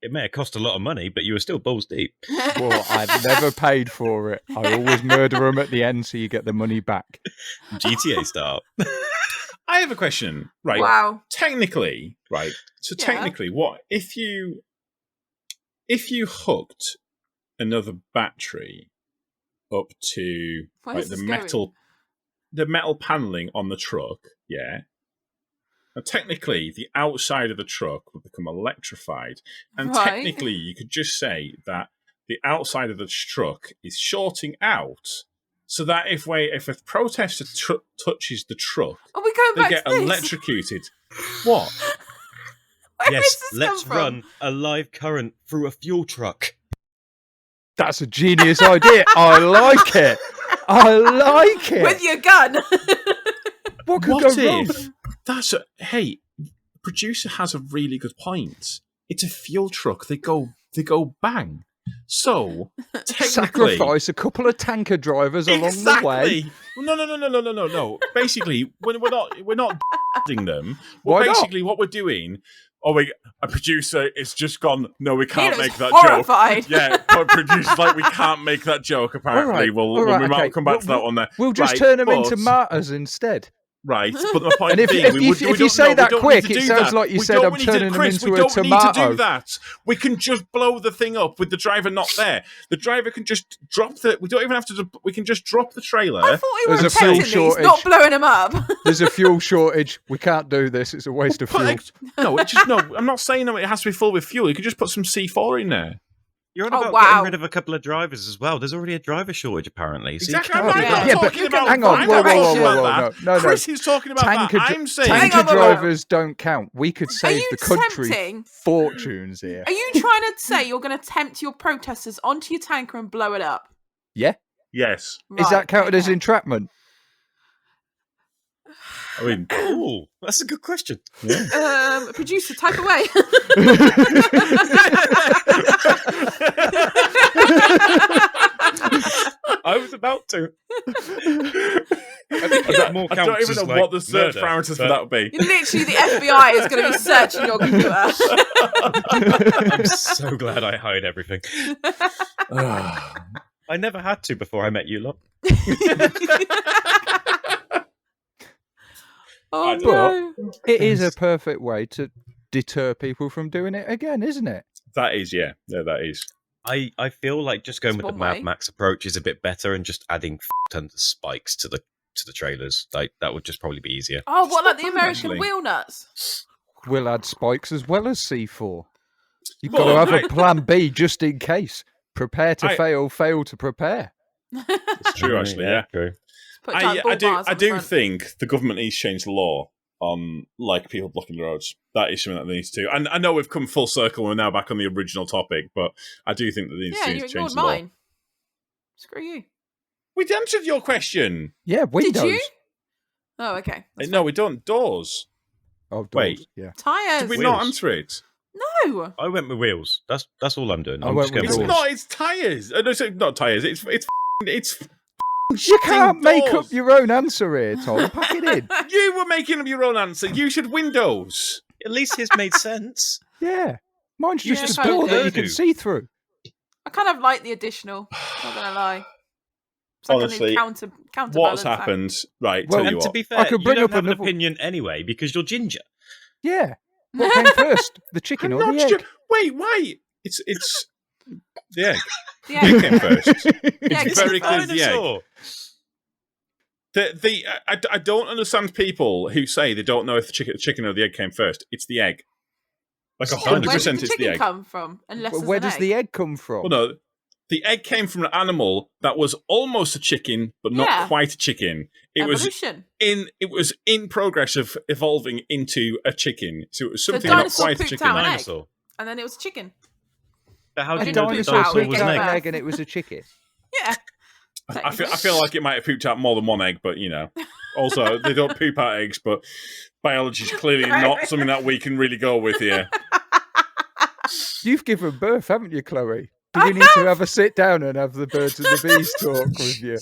It may have cost a lot of money, but you were still balls deep. Well, I've never paid for it. I always murder them at the end so you get the money back. GTA style. I have a question. Right. Wow. Technically, right. So technically, what if you hooked another battery up to like the metal? the metal paneling on the truck, yeah. Now, technically, the outside of the truck would become electrified, and technically, you could just say that the outside of the truck is shorting out, so that if a protester touches the truck, they get electrocuted. What? Yes, let's run a live current through a fuel truck. That's a genius idea. I like it. I like it. With your gun. What could go wrong? Hey, producer has a really good point. It's a fuel truck. They go bang. So technically, sacrifice a couple of tanker drivers along the way. No. Basically, we're not doing them. Why basically, what we're doing. A producer is just gone. No, we can't make that horrified. joke. Yeah, but producer's like, we can't make that joke. Apparently, we might come back to that one there. We'll just turn them into martyrs instead. Right, but the point being, if you say that quick, it sounds like you said I'm turning them into a tomato. We don't need to do that. We can just blow the thing up with the driver not there. The driver can just drop we don't even have to. We can just drop the trailer. I thought we were protecting these, not blowing them up. There's a fuel shortage. We can't do this. It's a waste of fuel. No, I'm not saying it has to be full with fuel. You could just put some C4 in there. You're on about getting rid of a couple of drivers as well. There's already a driver shortage, apparently. So exactly. Hang on. Whoa. Chris is talking about that. I'm saying tanker drivers don't count. We could save the country fortunes here. Are you trying to say you're going to tempt your protesters onto your tanker and blow it up? Yeah. Yes. Is that counted as entrapment? I mean, that's a good question. Yeah. Producer, type away. I was about to. I don't even know what the search parameters for that would be. Literally, the FBI is going to be searching your computer. I'm so glad I hide everything. I never had to before I met you lot. No. It is a perfect way to deter people from doing it again, isn't it? That is, yeah. Yeah, that is. I feel like just going with the Mad Max approach is a bit better, and just adding tons of spikes to the trailers. Like that would just probably be easier. Oh, what, like the American wheel nuts? We'll add spikes as well as C4. You've got to have a plan B just in case. Prepare to fail, fail to prepare. It's true, actually. Yeah. True. I do think the government needs to change the law on people blocking the roads. That is something that they need to do. And I know we've come full circle. We're now back on the original topic, but I do think that they need to change the law. Mine. Screw you. We answered your question. Yeah, Did you? Oh, okay. No, we don't. Doors. Oh, doors. Wait. Yeah. Tyres. Did we not answer it? No. I went with wheels. That's all I'm doing. It's not. It's tyres. No, it's not tyres. It's. You can't make up your own answer here, Tom. Pack it in. You were making up your own answer. You said windows. At least his made sense. Yeah. Mine's just a door that you can see through. I kind of like the additional. Not going to lie. Honestly, what's happened? Right, well, tell you what. To be fair, you don't have an opinion anyway because you're ginger. Yeah. What came first, the chicken or the egg? Wait. It's the egg. The egg came first. It's very clear the egg. I don't understand people who say they don't know if the chicken or the egg came first. It's the egg. Like 100%, it's the egg. Where does the chicken come from? Where does the egg come from? Well, no, the egg came from an animal that was almost a chicken, but not quite a chicken. Evolution. It was in progress of evolving into a chicken. So it was something not quite a chicken. Dinosaur. And then it was a chicken. But how did you know the dinosaur was an egg and it was a chicken? Yeah. I feel like it might have pooped out more than one egg, but also they don't poop out eggs, but biology is clearly not something that we can really go with here. You've given birth, haven't you, Chloe? Do we need to have a sit down and have the birds and the bees talk with you?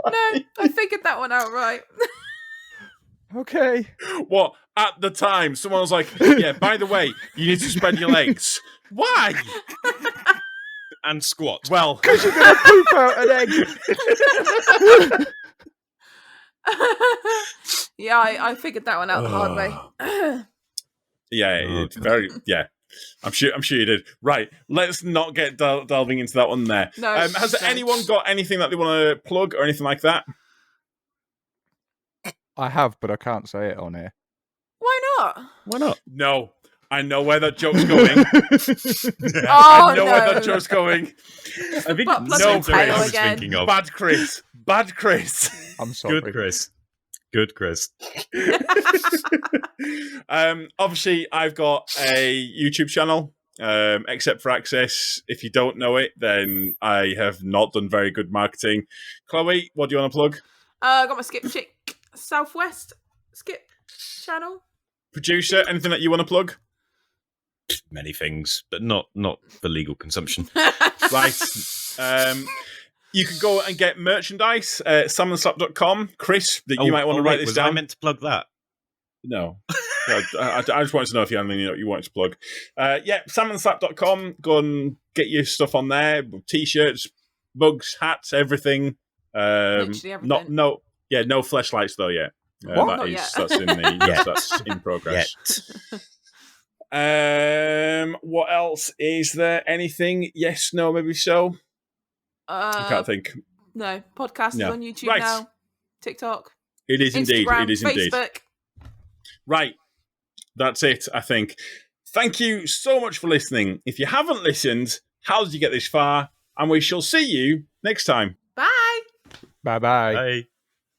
No, I figured that one out right. Okay. What? At the time, someone was like, yeah, by the way, you need to spread your legs. Why? And squat. Well, because you're going to poop out an egg. Yeah, I figured that one out the hard way. It's very, I'm sure you did. Right, let's not get delving into that one there. No, has anyone got anything that they want to plug or anything like that? I have, but I can't say it on here. Why not? Why not? No, I know where that joke's going. Oh, I know where that joke's going. I think Butt plug no, and tail I was again. thinking of. Bad Chris. Bad Chris. I'm sorry. Good, Chris. Good, Chris. Obviously, I've got a YouTube channel. Except for Access. If you don't know it, then I have not done very good marketing. Chloe, what do you want to plug? I got my Skip Chick Southwest Skip channel. Producer, anything that you want to plug? Many things, but not for legal consumption. Right. You can go and get merchandise at salmonslap.com. Chris, you might want to write this down. I meant to plug that? No. I just wanted to know if you had anything you wanted to plug. salmonslap.com. Go and get your stuff on there. T-shirts, mugs, hats, everything. Literally everything. No fleshlights though yet. What? Not yet. That's in that's in progress. What else is there? Anything? Yes, no, maybe so. I can't think. No, podcast is on YouTube Right. now. TikTok. It is indeed. Instagram, It is indeed. Facebook. Right. That's it, I think. Thank you so much for listening. If you haven't listened, how did you get this far? And we shall see you next time. Bye. Bye-bye. Bye.